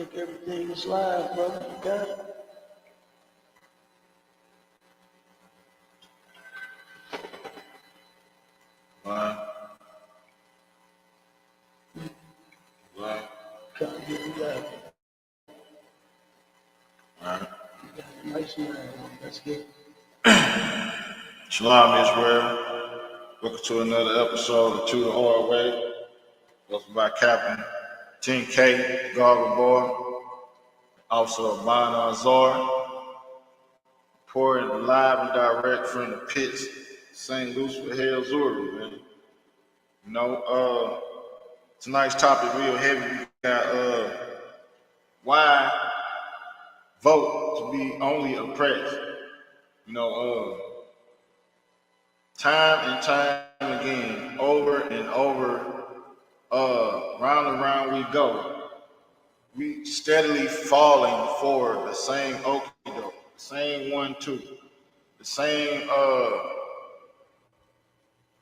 think everything is live, brother. You got it? Right. Right. Can't get it live. Right. Nice man. Let's get it. Shalom, Israel. Welcome to another episode of To the Hard Way. Hosted by Captain 10K, Goggle Boy, Officer of Mine Azar. Reporting live and direct from the pits, St. Lucifer, Hell, Zuri, man. You know, tonight's topic real heavy. We got why vote to be only oppressed. You know, time and time again, over and over, round and round we go. We steadily falling for the same okie doke, the same 1-2, the same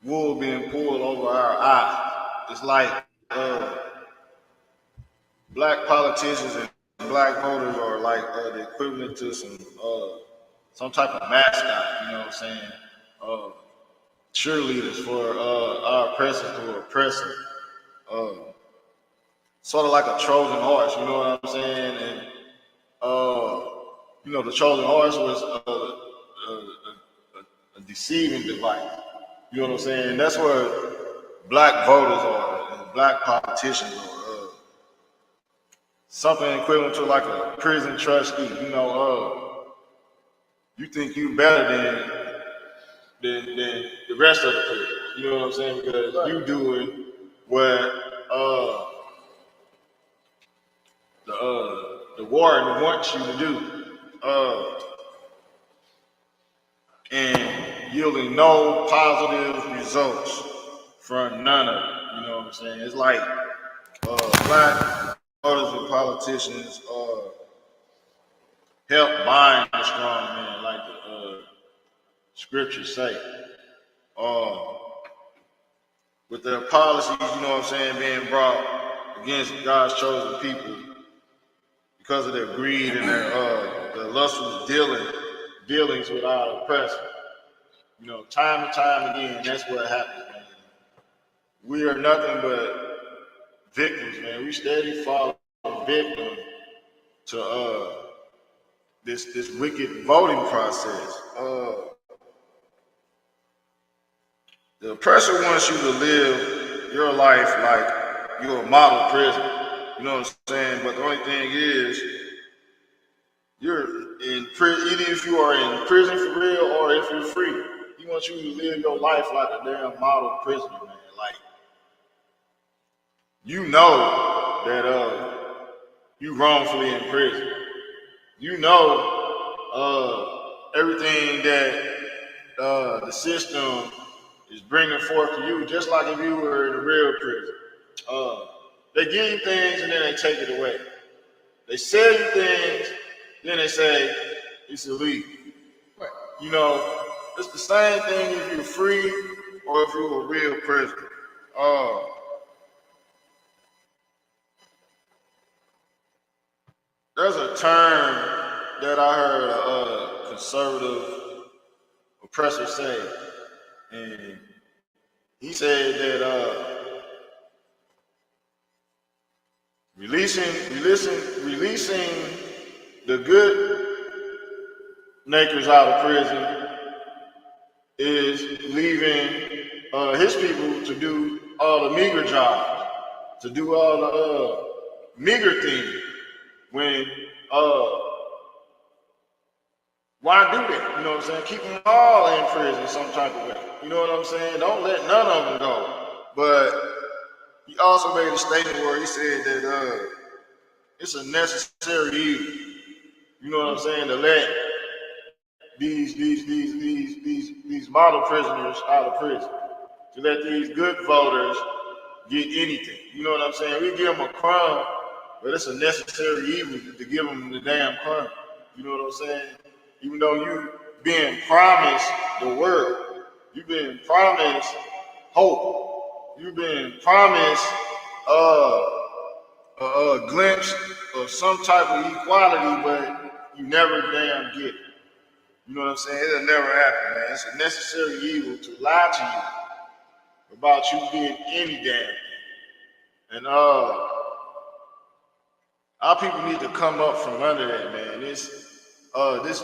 wool being pulled over our eyes. It's like black politicians and black voters are like the equivalent to some type of mascot, you know what I'm saying? Cheerleaders for our oppressors who are oppressing. Sort of like a Trojan horse, you know what I'm saying? And you know, the Trojan horse was a deceiving device. You know what I'm saying? That's what black voters are and black politicians are. Something equivalent to like a prison trustee. You know, you think you better than the rest of the prison. You know what I'm saying? Because you doing what the warden wants you to do, and yielding no positive results from none of it. You know what I'm saying? It's like black voters and politicians help bind the strong man, like the scriptures say. With their policies, you know what I'm saying, being brought against God's chosen people because of their greed and their lustful dealings with our oppressor. You know, time and time again, that's what happens, man. We are nothing but victims, man. We steady fall victim to this wicked voting process. The oppressor wants you to live your life like you're a model prison. You know what I'm saying? But the only thing is, you're in prison, either if you are in prison for real or if you're free. He wants you to live your life like a damn model prisoner, man. Like, you know that you wrongfully in prison. You know everything that the system is bringing forth to you, just like if you were in a real prison. They give you things and then they take it away. They sell you things, then they say it's illegal. Right. You know, it's the same thing if you're free or if you're a real prisoner. There's a term that I heard a conservative oppressor say, and he said that releasing the good nakers out of prison is leaving his people to do all the meager jobs, to do all the meager things. When why do that? You know what I'm saying? Keep them all in prison some type of way. You know what I'm saying? Don't let none of them go. But he also made a statement where he said that it's a necessary evil. You know what I'm saying? To let these model prisoners out of prison. To let these good voters get anything. You know what I'm saying? We give them a crumb, but it's a necessary evil to give them the damn crumb. You know what I'm saying? Even though you being promised the word, you've been promised hope, you've been promised a glimpse of some type of equality, but you never damn get it. You know what I'm saying? It'll never happen, man. It's a necessary evil to lie to you about you getting any damn thing. And our people need to come up from under that, man. This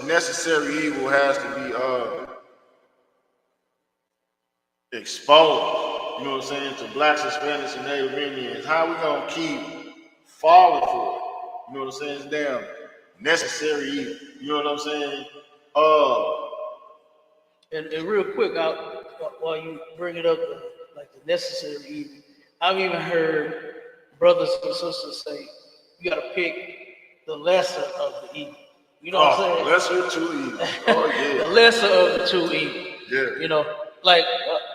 necessary evil has to be exposed. You know what I'm saying? To blacks, Hispanics, and Native Indians. How we gonna keep falling for it? You know what I'm saying? It's damn necessary evil. You know what I'm saying? And real quick, while you bring it up, like the necessary evil, I've even heard brothers and sisters say you got to pick the lesser of the evil. You know what I'm saying? Lesser of two evils. Oh yeah. The lesser of the two evils. Yeah. You know, like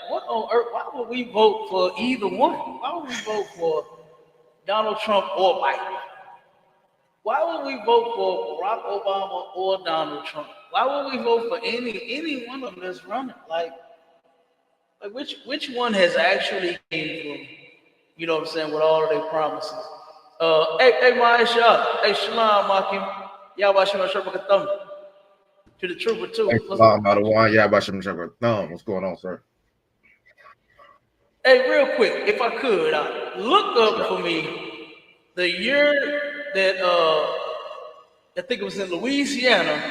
what on earth? Why would we vote for either one? Why would we vote for Donald Trump or Biden? Why would we vote for Barack Obama or Donald Trump? Why would we vote for any one of them that's running? Like which one has actually came from, you know what I'm saying, with all of their promises? Hey, Ma'asha, hey, Shalom, Makim, Yabashima Shabakatam, to the trooper too. What's going on, sir? Hey, real quick, if I could, look up for me the year that I think it was in Louisiana,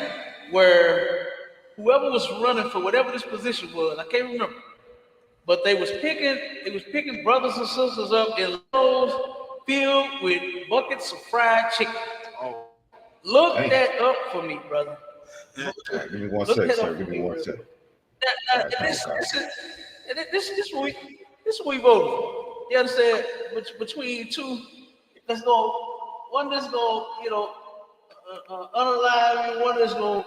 where whoever was running for whatever this position was, I can't remember, but they was picking brothers and sisters up in loads filled with buckets of fried chicken. Oh, Look that up for me, brother. Give me one sec, sir. Give me one sec. This is what we voted for. You understand? Between two, let's go. One that's gonna, unalive you. One that's gonna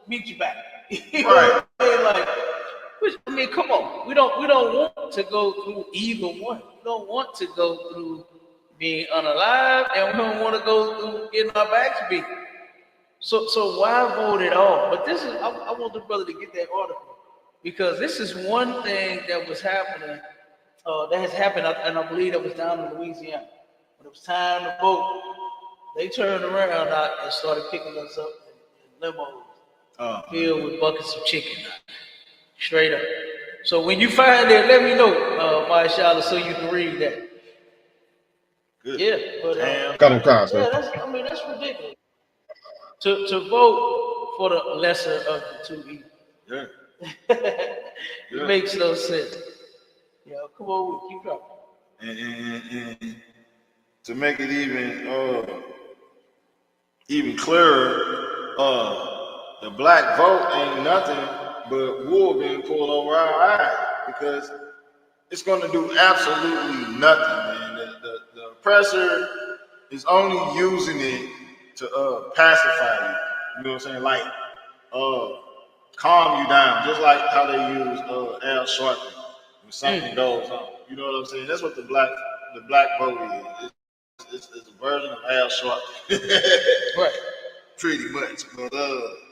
beat you back. You know right. what I mean? Come on. We don't want to go through either one. We don't want to go through being unalive, and we don't want to go through getting our backs beat. So why vote at all? But this is I want the brother to get that article, because this is one thing that was happening. That has happened, and I believe that was down in Louisiana. When it was time to vote, they turned around and started picking us up in limos filled with buckets of chicken, straight up. So when you find that, let me know, Mashallah, so you can read that. Good. Yeah, but that's ridiculous. To vote for the lesser of the two evils. Yeah. It makes no sense. Yeah, come on, keep going. And to make it even clearer, the black vote ain't nothing but wool being pulled over our eyes, because it's going to do absolutely nothing, man. The oppressor is only using it to pacify you. You know what I'm saying? Like calm you down, just like how they use Al Sharpton when something goes on. You know what I'm saying? That's what the black vote is. It's a version of Al Sharpton. Right. Pretty much. But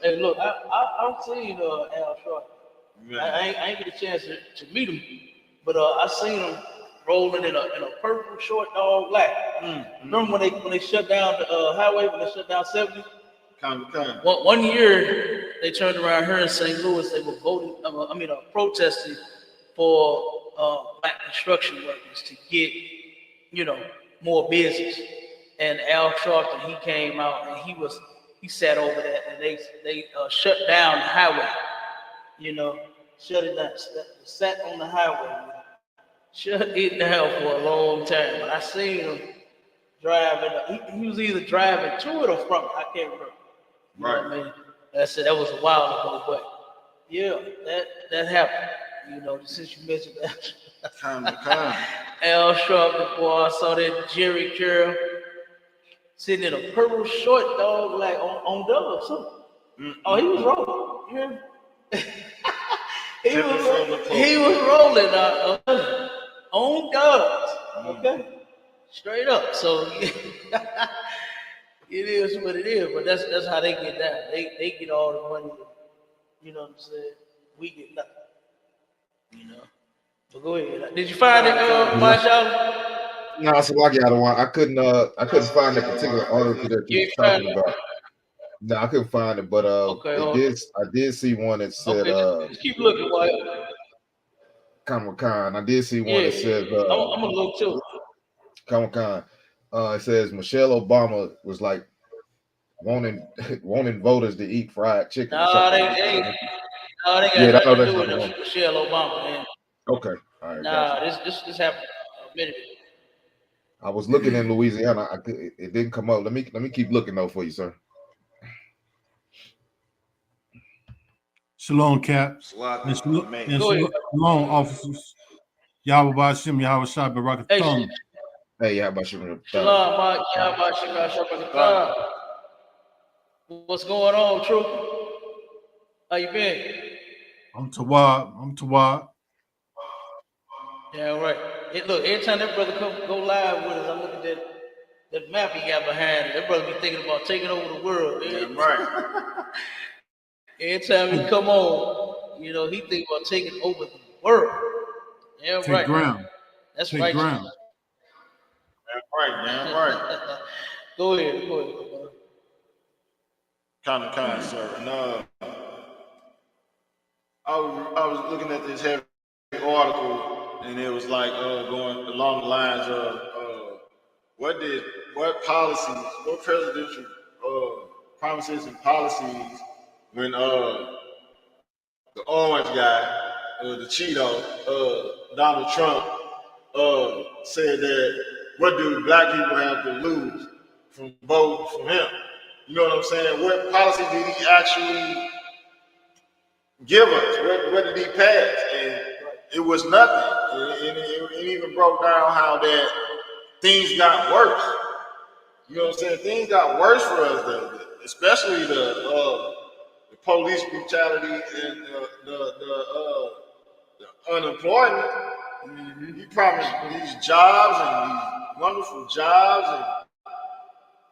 hey, look, I've seen Al Sharpton. yeah. I ain't get a chance to meet him, but I seen him rolling in a purple short dog black. Remember when they shut down the highway, when they shut down 70? Kind. One year they turned around here in St. Louis. They were protesting for black construction workers to get, more business. And Al Sharpton, he came out and he sat over that, and they shut down the highway. Shut it down. Sat on the highway. Shut it down for a long time. But I seen him driving. He was either driving to it or from it. I can't remember. You know what I mean? I said that was a while ago, but yeah, that happened. Since you mentioned that. Kind. Al Sharpton, boy, I saw that Jerry Curl sitting in a purple short dog like on Douglas too. Oh, he was rolling. You hear me? He was rolling on Douglas. Okay, straight up. So it is what it is. But that's how they get down. They get all the money. You know what I'm saying? We get nothing. But go ahead. Did you find it, Marshall? No, so I got one. I couldn't find that particular article that You you ain't was find talking it? about. No, I couldn't find it, but Okay, hold on. I did see one that said Okay, just keep looking while. Comic Con. I did see one Yeah, that says I'm gonna look too. Comic Con. It says Michelle Obama was like wanting voters to eat fried chicken or Nah, something. they Yeah, got I know nothing to that's do not with the one. Michelle Obama, man. Okay, all right, gotcha. Nah, this happened a minute ago. I was looking in Louisiana. It didn't come up. Let me keep looking though for you, sir. Shalom, Caps. And Go ahead. shalom, officers. Yahweh Bashim, Yahweh Shai Hey, Barakathon. Hey, how about you? Shalom, Mike. Yahweh Shemar Shabbat. What's going on, True? How you been? I'm Tawab. Yeah, right. Look, every time that brother go live with us, I look at that map he got behind it. That brother be thinking about taking over the world. Damn right. Every time he come on, he think about taking over the world. Yeah, Take right. ground. That's Take right. ground. Damn right. Go ahead. Kind, sir. And I was looking at this heavy article, and it was like going along the lines of what policies, what presidential promises and policies when the orange guy, the Cheeto, Donald Trump, said that what do black people have to lose from voting for him? You know what I'm saying? What policy did he actually give us? What did he pass? And it was nothing. And it even broke down how that things got worse. You know what I'm saying? Things got worse for us, especially the police brutality and the unemployment. He promised these jobs and these wonderful jobs and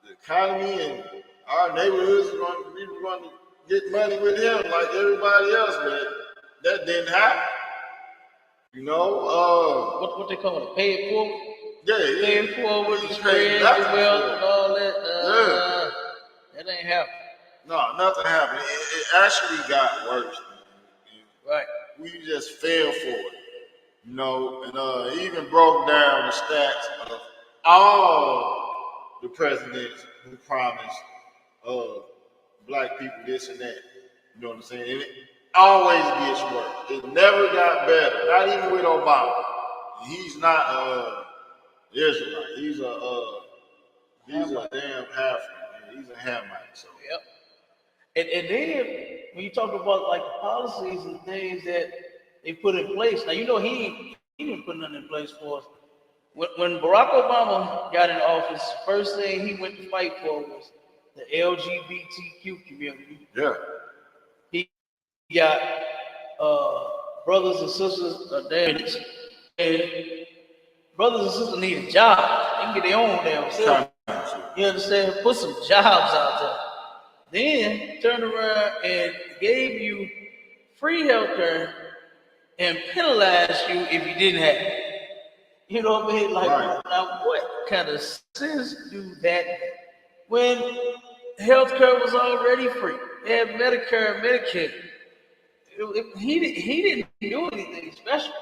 the economy and our neighborhoods we were going to get money with him like everybody else, but that didn't happen. You know, What they call it? Pay it forward? yeah, Pay it forward, he spread paid the nothing wealth for it. and all that. That ain't happening. No, nothing happened. It actually got worse. Right. We just fell for it. You know, and he even broke down the stats of all the presidents who promised black people this and that. You know what I'm saying? And it always gets worse. It never got better. Not even with Obama. He's not Israelite. He's a damn half. He's a Hamite. So Yep. And then when you talk about like the policies and things that they put in place, now he didn't put nothing in place for us. When Barack Obama got in office, first thing he went to fight for was the LGBTQ community. yeah. He got brothers and sisters, and brothers and sisters need a job. They can get their own damn self. You understand? Put some jobs out there. Then turned around and gave you free healthcare and penalized you if you didn't have it. You know what I mean? Like, Right. now what kind of sense do that when healthcare was already free? They had Medicare and Medicaid. He didn't do anything special,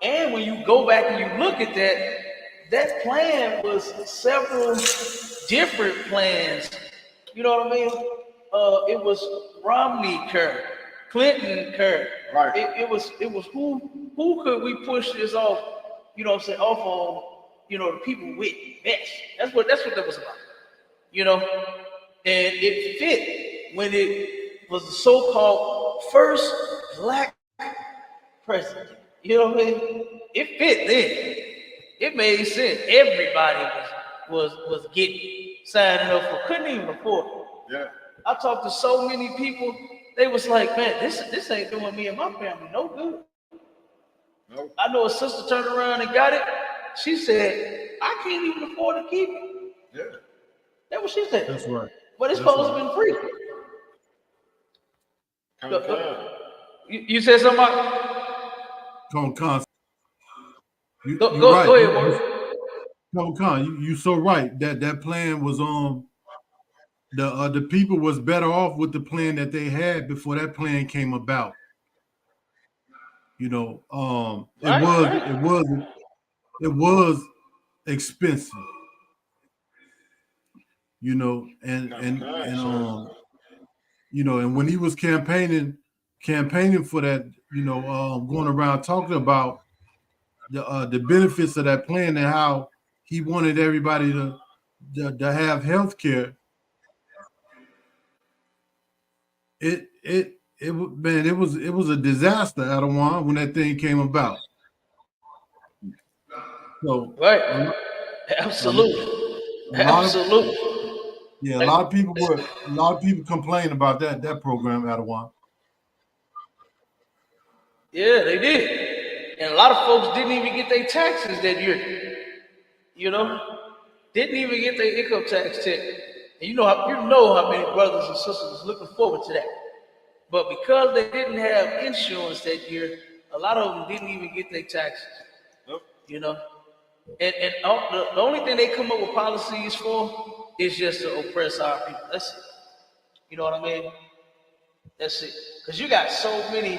And when you go back and you look at that plan was several different plans. You know what I mean? It was Romney care, Clinton care. Right. It was who could we push this off? Off on the people with best. That's what that was about. And it fit when it was the so-called first black president. You know what I mean? It fit then. It made sense. Everybody was getting signing up for, couldn't even afford it. Yeah. I talked to so many people, they was like, man, this ain't doing me and my family no good. Nope. I know a sister turned around and got it. She said, I can't even afford to keep it. Yeah. That's what she said. That's right. But it's supposed to be free. You said something about? Go Go ahead, Warren. No, Con, you so right. That plan was the people was better off with the plan that they had before that plan came about. You know, Right, right. it was expensive. You know, you know, and when he was campaigning for that, you know, going around talking about the benefits of that plan and how he wanted everybody to have health care. Man, it was a disaster, Adawan, when that thing came about. So Right. a, Absolutely. a lot of Absolutely. yeah, Like, a lot of people complain about that program, Adawan. yeah, they did. And a lot of folks didn't even get their taxes that year. You know? Didn't even get their income tax check. And you know how many brothers and sisters is looking forward to that. But because they didn't have insurance that year, a lot of them didn't even get their taxes. Yep. You know? And the only thing they come up with policies for is just to oppress our people. That's it. You know what I mean? That's it. Because you got so many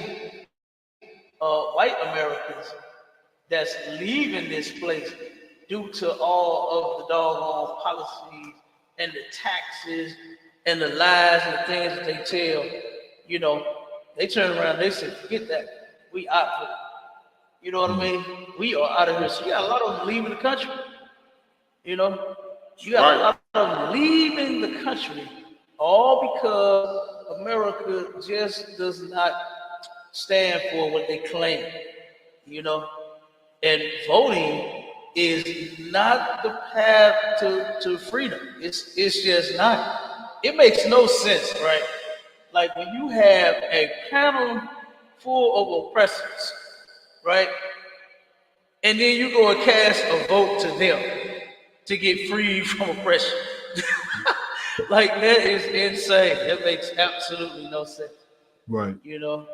white Americans that's leaving this place due to all of the doggone policies and the taxes and the lies and the things that they tell. You know, they turn around, they say, forget that. We out of here. You know what I mean? We are out of here. So you got a lot of them leaving the country. You know, you got a Right. lot of them leaving the country, all because America just does not stand for what they claim. You know, and voting is not the path to freedom. It's just not. It makes no sense, right? Like when you have a panel full of oppressors, right? And then you go and cast a vote to them to get free from oppression. Like that is insane. That makes absolutely no sense. Right. You know,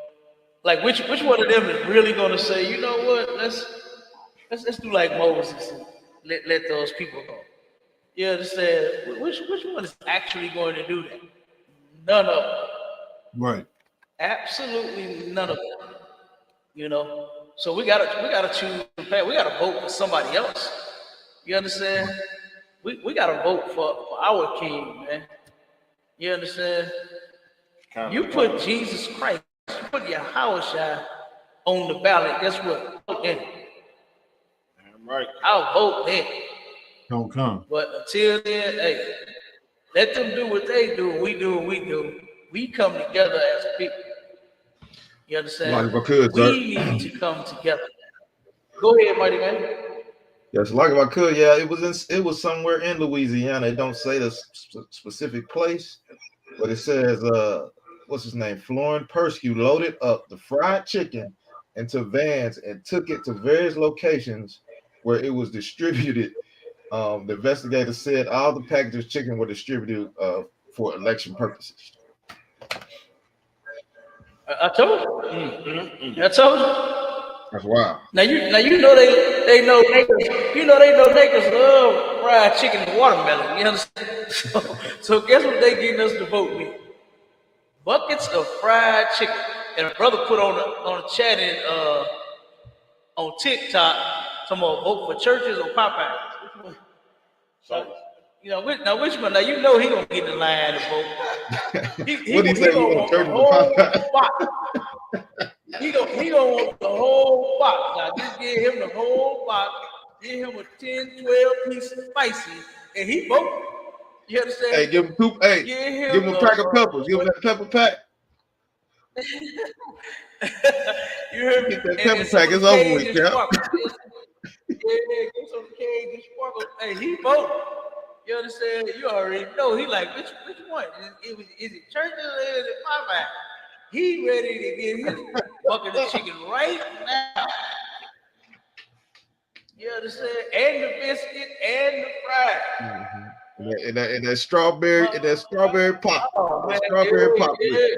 like which one of them is really going to say, you know what? Let's do like Moses and let those people go. You understand? Which one is actually going to do that? None of them. Right. Absolutely none of them. You know. So we gotta choose. We gotta vote for somebody else. You understand? We gotta vote for our king, man. You understand? You put Jesus Christ, you put Yahushua on the ballot. Guess what? Vote then. Damn right. I'll vote then. Don't come. But until then, hey, let them do what they do. We do what we do. We come together as a people. You Like understand? if I could, sir. We need to come together. Go ahead, mighty man. Yes, like if I could, yeah, it was somewhere in Louisiana. It don't say the specific place, but it says what's his name? Florin Perscue loaded up the fried chicken into vans and took it to various locations where it was distributed. The investigators said all the packages of chicken were distributed for election purposes. I told you. I told you. That's wild. Now you know they know niggas, they know niggas love fried chicken and watermelon. You understand? So guess what they getting us to vote with? Buckets of fried chicken. And a brother put on the chat on TikTok, some more vote for churches or Popeyes. Which one? Which one? Now you know he gonna get in the line to vote. What do you say? You want want the church whole Popeye? box. He gonna want the whole box. Now just give him the whole box, give him a 10, 12 piece of spicy, and he vote. You understand? Hey, give him two. Hey, give him a pack of peppers. Give him that pepper pack. You heard me? Get that And pepper some pack. of It's the over with, Cajun Cap. sparkles. Yeah, get some Cajun sparkles. Hey, he vote. You understand? You already know. He like, which one? Is it churches or is it Popeye? He ready to get his bucket of chicken right now. You understand? And the biscuit and the fries. And that strawberry pop. Oh, man, Strawberry pop. yeah.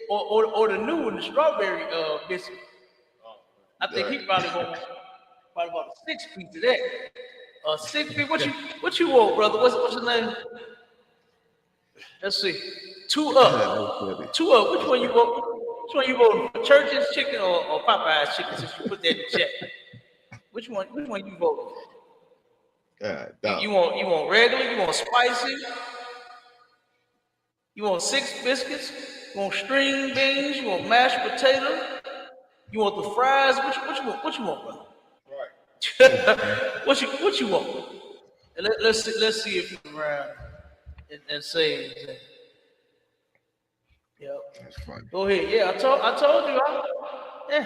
Or the new one, the strawberry biscuit. I think he probably Probably about a 6-piece of that. A 6-piece. What you want, brother? What's your name? Let's see. 2 up. 2 up. Which one you want? Which one you voting for? Church's chicken or Popeye's chicken? Since you put that in the chat. Which one you voting for? You want regular? You want spicy? You want 6 biscuits? You want string beans? You want mashed potato? You want the fries? What you want, brother? Right. what you want? And let's see if you can around and say anything. Yep. That's funny. Go ahead. Yeah, I told you. Yeah.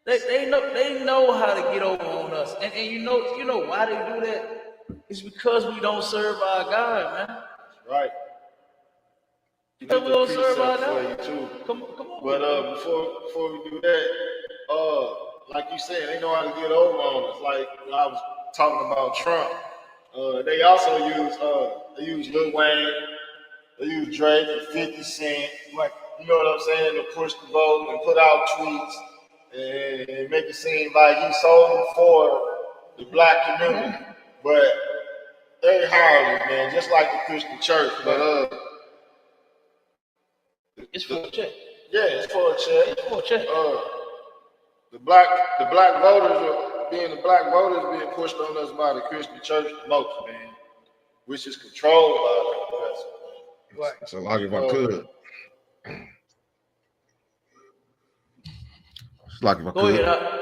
They know how to get over on us, and you know why they do that? It's because we don't serve our God, man. Right. Because we don't serve our for God. you too. Come on. But before we do that, like you said, they know how to get over on us. Like when I was talking about Trump, they also use Lil Wayne, they use Drake and 50 Cent, like you know what I'm saying, to push the vote and put out tweets and make it seem like he's solely for the black community. But they hard, man, just like the Christian church. But It's for a check. yeah, it's for a check. It's for a check. The black voters are being pushed on us by the Christian church the most, man, which is controlled by the professor. Right. So like if I could. Like if I Go could. ahead.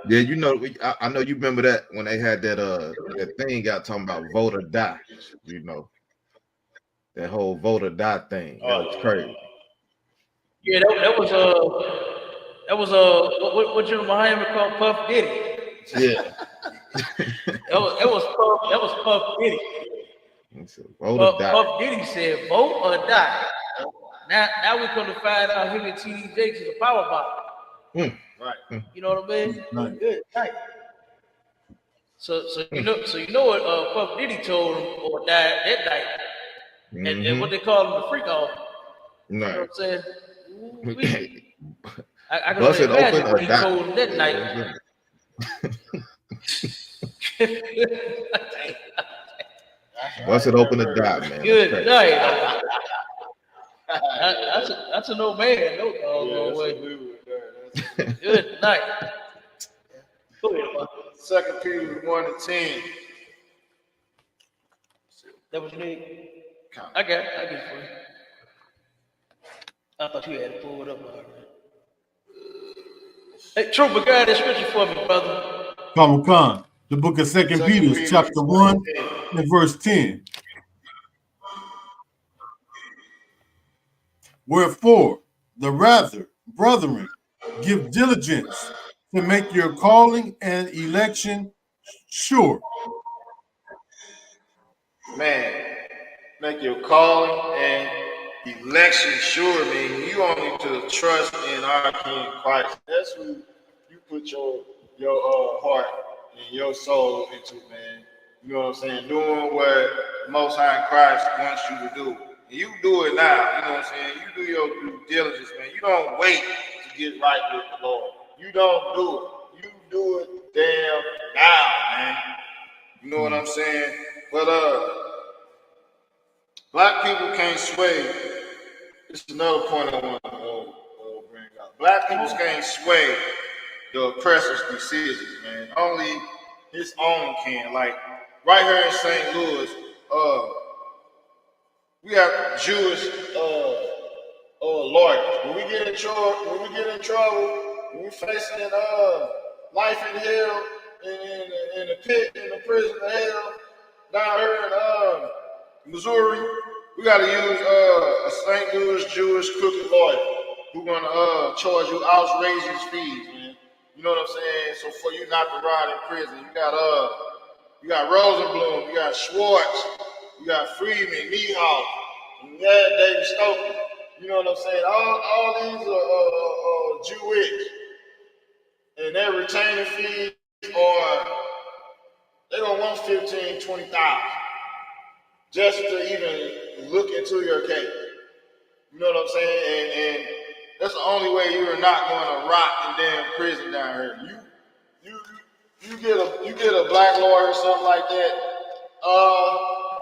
Yeah, you know, I know you remember that when they had that thing got talking about vote or die, you know. That whole vote or die thing. That was crazy. Yeah, that was what General Muhammad called Puff Diddy. Yeah. that was Puff Diddy. Vote or die. Puff Diddy said vote or die. Now we come to find out him and TD Jakes is a power bottom. Right. You know what I mean? Right. Good. Right. So you know what Puff Diddy told him or died that night. And what they call him the freak off. You know what I'm saying? I can only imagine what he told him that night. Bust it open or die, man. Good night. That's a no man. No way. Good night. Go ahead, 2 Peter 1:10. that was me. I got it for you. I thought you had to pull it up already. Hey, Trooper, guide that scripture for me, brother. Come, the book of 2 Peter, chapter 1 and verse 10. Wherefore, the rather, brethren, give diligence to make your calling and election sure. Man, make your calling and election sure, man. You only to trust in our King Christ. That's who you put your heart and your soul into, man. You know what I'm saying? Doing what the Most High Christ wants you to do. And you do it now. You know what I'm saying? You do your due diligence, man. You don't wait to get right with the Lord. You don't do it. You do it damn now, man. You know what I'm saying? But black people can't sway. This is another point I want to bring out. Black people can't sway the oppressor's decisions, man. Only his own can. Like right here in St. Louis, we have Jewish lawyers. When we get in trouble, when we facing life in hell, in the pit, in the prison of hell, down here in Missouri, we got to use a St. Louis Jewish crooked lawyer who's gonna charge you outrageous fees, man. You know what I'm saying? So for you not to ride in prison, you got Rosenblum, you got Schwartz, you got Freeman, Niehaus, and you had David Stokely. You know what I'm saying? All these are Jewish, and their retaining fees are they don't want 15, 20,000 just to even look into your case. You know what I'm saying? And that's the only way you are not going to rot in damn prison down here. you get a black lawyer or something like that.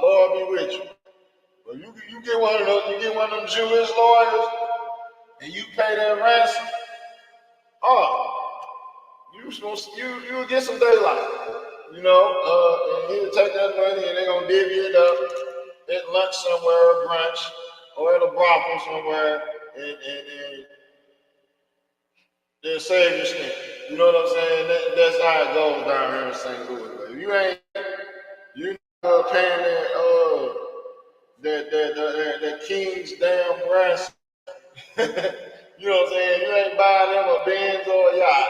Lord be with you. But you get one of those, you get one of them Jewish lawyers, and you pay their ransom. You'll get some daylight. You know, and he'll take that money and they're gonna divvy it up at lunch somewhere or brunch or at a brothel somewhere and they'll save your skin. You know what I'm saying? That's how it goes down here in St. Louis. But if you ain't paying that king's damn ransom. You know what I'm saying? You ain't buying them a Benz or a yacht.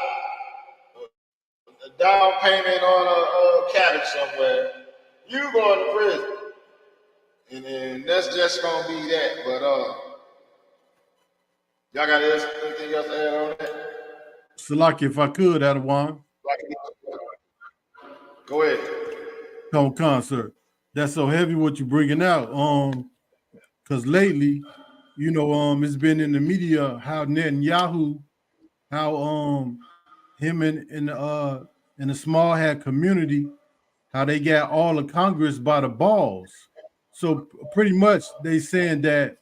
A down payment on a cabin somewhere. You going to prison. And that's just gonna be that. But y'all got anything else to add on that? Salaki, if I could, Adawan. Go ahead. Come concert. That's so heavy what you're bringing out. Because lately, you know, it's been in the media how Netanyahu, how him in the small hat community, how they got all of Congress by the balls. So pretty much they saying that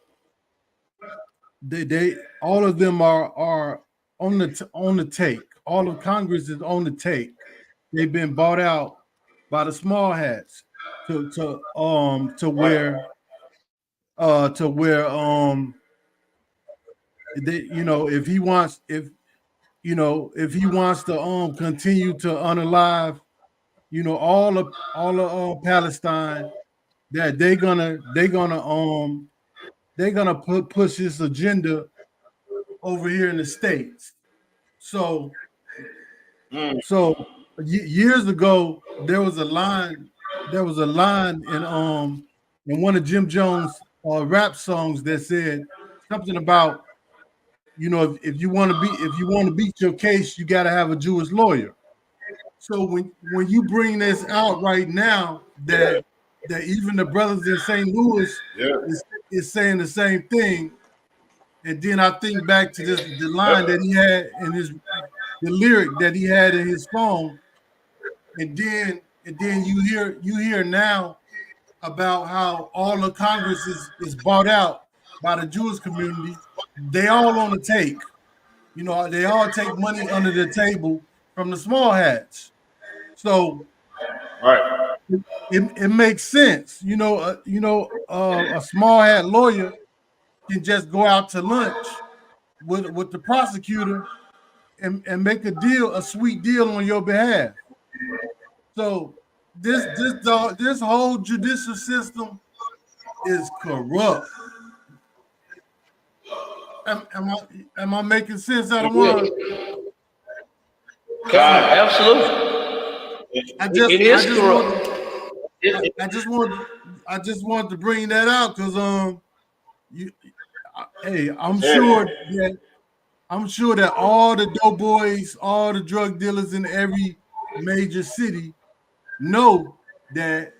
they all of them are on the take. All of Congress is on the take. They've been bought out by the small hats to where they, you know, if he wants to continue to unalive, you know, all of Palestine, that they're gonna push this agenda over here in the States. So years ago there was a line in one of Jim Jones rap songs that said something about, you know, if you want to beat your case, you got to have a Jewish lawyer. So when you bring this out right now, that even the brothers in St. Louis is saying the same thing, and then I think back to the line that he had in the lyric that he had in his song, and then you hear now about how all of Congress is bought out by the Jewish community. They all on the take. You know, they all take money under the table from the small hats. So it makes sense. You know, a small hat lawyer can just go out to lunch with the prosecutor and make a sweet deal on your behalf. So this whole judicial system is corrupt. Am I making sense out of one? Absolutely. It is corrupt. I just wanted to bring that out because I'm sure that all the doughboys, all the drug dealers in every major city know that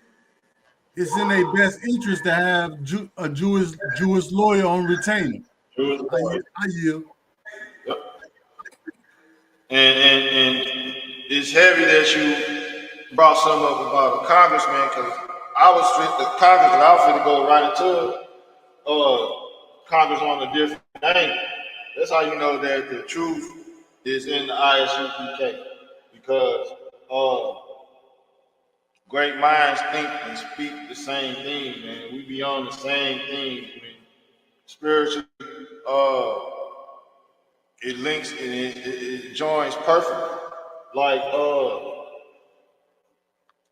it's in their best interest to have a Jewish lawyer on retainer. I yield. And it's heavy that you brought something up about a congressman, because I was fit to go right into Congress on a different angle. That's how you know that the truth is in the ISUPK, because great minds think and speak the same thing, man. We be on the same thing. I mean, spiritually, it links and it joins perfectly. Like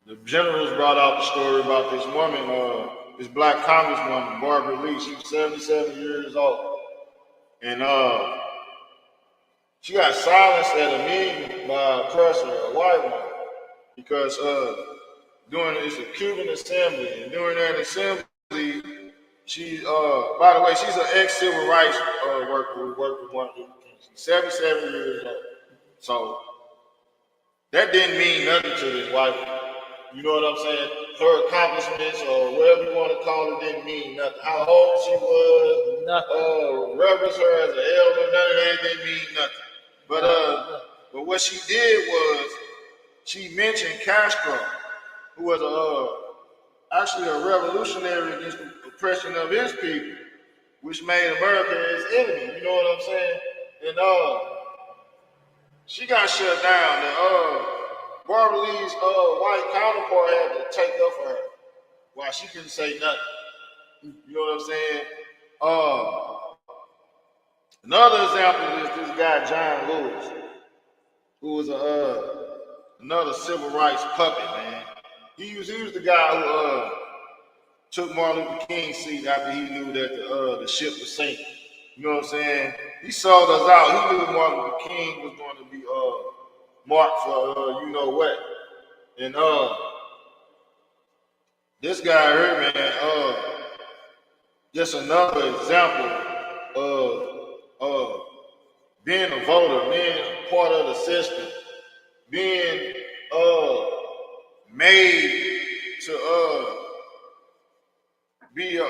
the generals brought out the story about this woman, this black congresswoman, Barbara Lee. She was 77 years old, and she got silenced at a meeting by a oppressor, a white woman, because it's a Cuban assembly, and during that assembly, she, by the way, she's an ex-civil rights worker who worked with Martin Luther King. She's 77 years old. So that didn't mean nothing to this white woman. You know what I'm saying? Her accomplishments or whatever you want to call it didn't mean nothing. How old she was, reverence her as an elder, none of that didn't mean nothing. But what she did was she mentioned Castro, who was actually a revolutionary against the oppression of his people, which made America his enemy. You know what I'm saying? And she got shut down. And Barbara Lee's white counterpart had to take up for her, while she couldn't say nothing. You know what I'm saying? Another example is this guy John Lewis, who was another civil rights puppet, man. He was the guy who took Martin Luther King's seat after he knew that the ship was sinking. You know what I'm saying? He sold us out. He knew Martin Luther King was going to be marked for you know what. And this guy here, man, just another example of being a voter, being a part of the system, being made to be a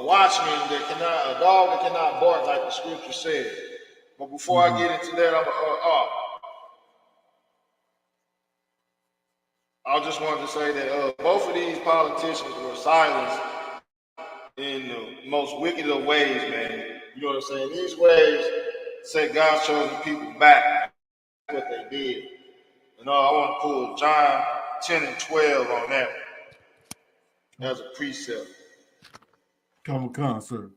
watchman a dog that cannot bark, like the scripture said. But before I get into that, I just wanted to say that both of these politicians were silenced in the most wicked of ways, man. You know what I'm saying? These ways set God's chosen people back. That's what they did. And I want to pull John 10 and 12 on that as a precept. Come, sir.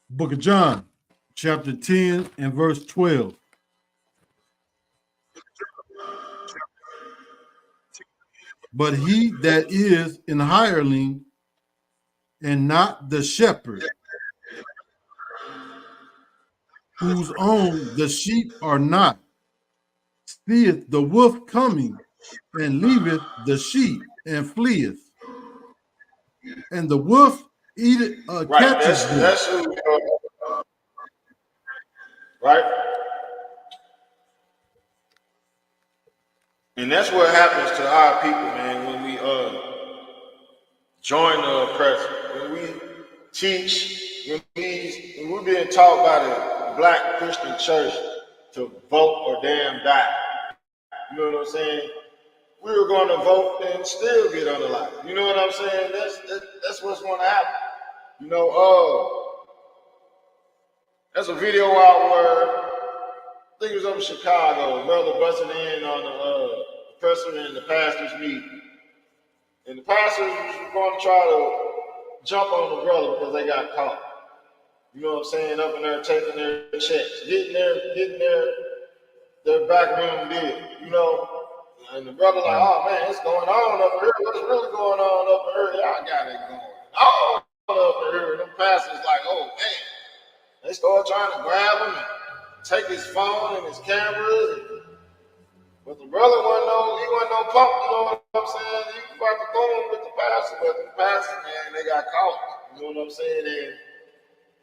Book of John, chapter 10 and verse 12. But he that is an hireling and not the shepherd, whose own the sheep are not, seeth the wolf coming, and leaveth the sheep, and fleeth. And the wolf catches them. That's who, right? And that's what happens to our people, man, when we join the oppressor, when we teach, when we're being taught by the Black Christian church to vote or damn die. You know what I'm saying? We were going to vote and still get unalive. You know what I'm saying? That's what's going to happen. You know, there's a video out where I think it was up in Chicago. A brother busted in on the professor and the pastor's meeting. And the pastors was going to try to jump on the brother because they got caught. You know what I'm saying? Up in there taking their checks, getting their back room deal, you know. And the brother like, oh man, it's going on up here. What's really going on up here? Y'all got it going on up here. And them pastors like, oh man. They start trying to grab him and take his phone and his cameras. But the brother wasn't no punk, you know what I'm saying? He was about to go in with the pastor, but the pastor, man, they got caught. You know what I'm saying? And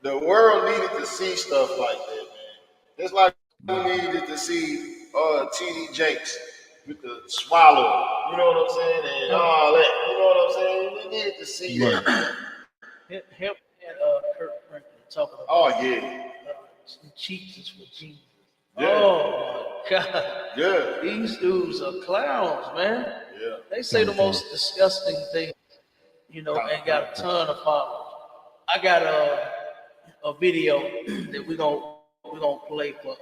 the world needed to see stuff like that, man. It's like we needed to see T.D. Jakes with the swallow, you know what I'm saying? And all that, you know what I'm saying? We needed to see that. Him and Kurt Franklin talking about Jesus for Jesus. Yeah. Oh my God. Yeah. These dudes are clowns, man. Yeah. They say the most disgusting things, you know, and got a ton of followers. I got a video that we're gonna play for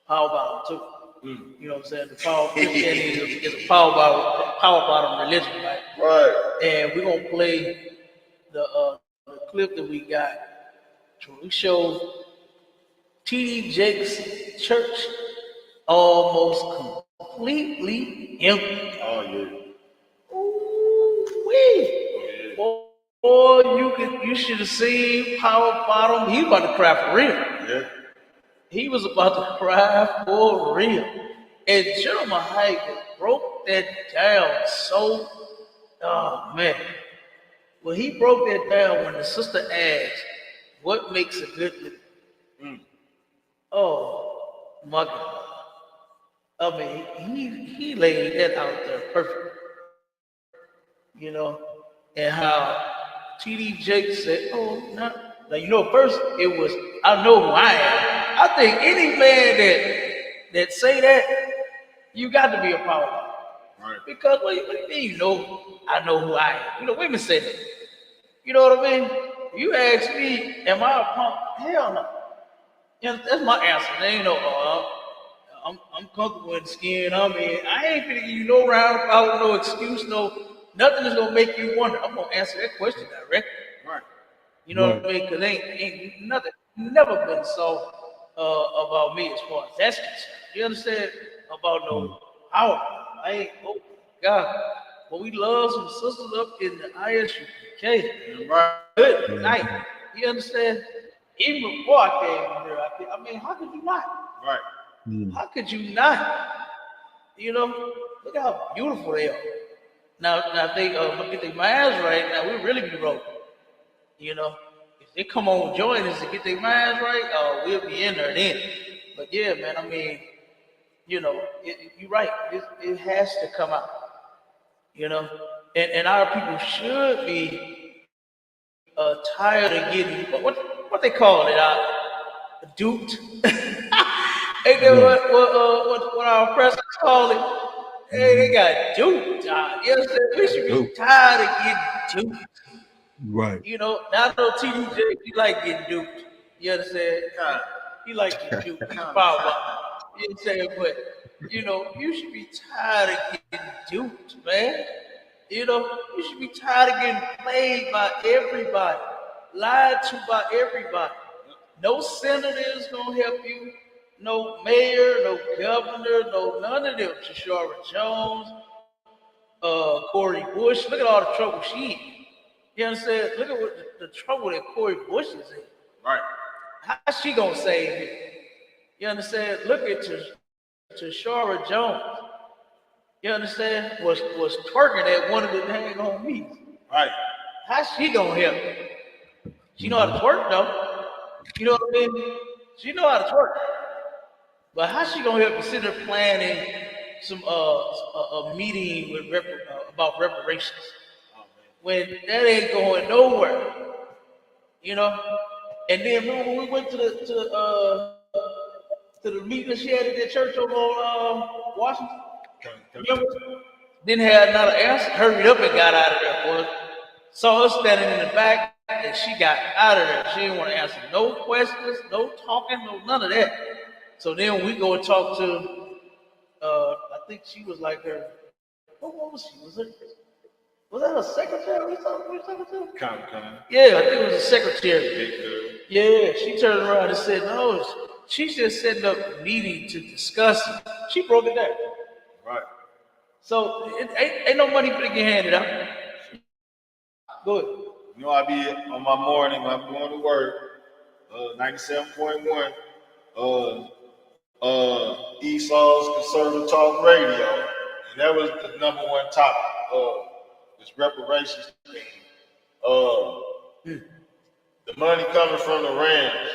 Power Bottom too. You know what I'm saying? The power Christianity is a power bottom religion, right? Right. And we're gonna play the clip that we got. We show T.D. Jakes' church almost completely empty. Oh yeah. Ooh-wee. Boy, you should have seen Power Bottom. He was about to cry for real. Yeah. He was about to cry for real. And Jeremiah Hyder broke that down so, oh man. Well, he broke that down when the sister asked, what makes a good living? Oh my God. I mean, he laid that out there perfect. You know, and how TD Jake said, "Oh, no." Now you know, first it was, "I know who I am." I think any man that say that, you got to be a power dog. Right. Because what do you mean? You know, I know who I am. You know, women say that. You know what I mean? You ask me, am I a punk? Hell no. You know, that's my answer. There ain't no, I'm comfortable in the skin I'm in. I ain't gonna give you no roundabout, no excuse, nothing is gonna make you wonder. I'm gonna answer that question directly. Right. You know Right. what I mean? Because ain't nothing, never been so about me as far as that's concerned. You understand? About no power. I ain't, oh my God. But we love some sisters up in the ISUPK. Right. Good night. You understand? Even before I came here, I mean, how could you not? Right. How could you not? You know, look how beautiful they are. Now if they get their minds right, now we really be rolling. You know, if they come on join us to get their minds right, we'll be in there then. But yeah, man, I mean, you know, you're right. It has to come out. You know, and our people should be tired of getting what they call it, duped. Ain't that what our presidents call it? Hey, they got duped. You understand? We should be tired of getting duped. Right. You know, now I know TDJ, he like getting duped. You understand? He like getting duped. He's a power ball. You know what I'm saying? But, you know, you should be tired of getting duped, man. You know, you should be tired of getting played by everybody, lied to by everybody. No senator is gonna help you, no mayor, no governor, no none of them. Shashara Jones, Corey Bush. Look at all the trouble she in. You understand? Look at what the trouble that Corey Bush is in. Right. How's she gonna save it? You understand? Look at Tashara Jones. You understand? Was twerking at one of the dang home meets. Right. How's she gonna help? She know how to twerk though. You know what I mean? She know how to twerk. But how's she gonna help you sit there planning some a meeting with about reparations when that ain't going nowhere? You know. And then remember when we went to the meeting that she had at that church over on Washington. Remember? Didn't have another answer. Hurried up and got out of there, boy. Saw her standing in the back, and she got out of there. She didn't want to answer no questions, no talking, no none of that. So then we go and talk to. I think she was like her. What was she? Was that her secretary? We talking to? Come. Yeah, I think it was a secretary. Yeah, she turned around and said, "No, she's just setting up a meeting to discuss it." She broke it down. Right. So it ain't no money for to get handed out. Go ahead. You know, I be on my morning when I'm going to work, 97.1, Esau's Conservative Talk Radio, and that was the number one topic of this reparations thing. The money coming from the Rams,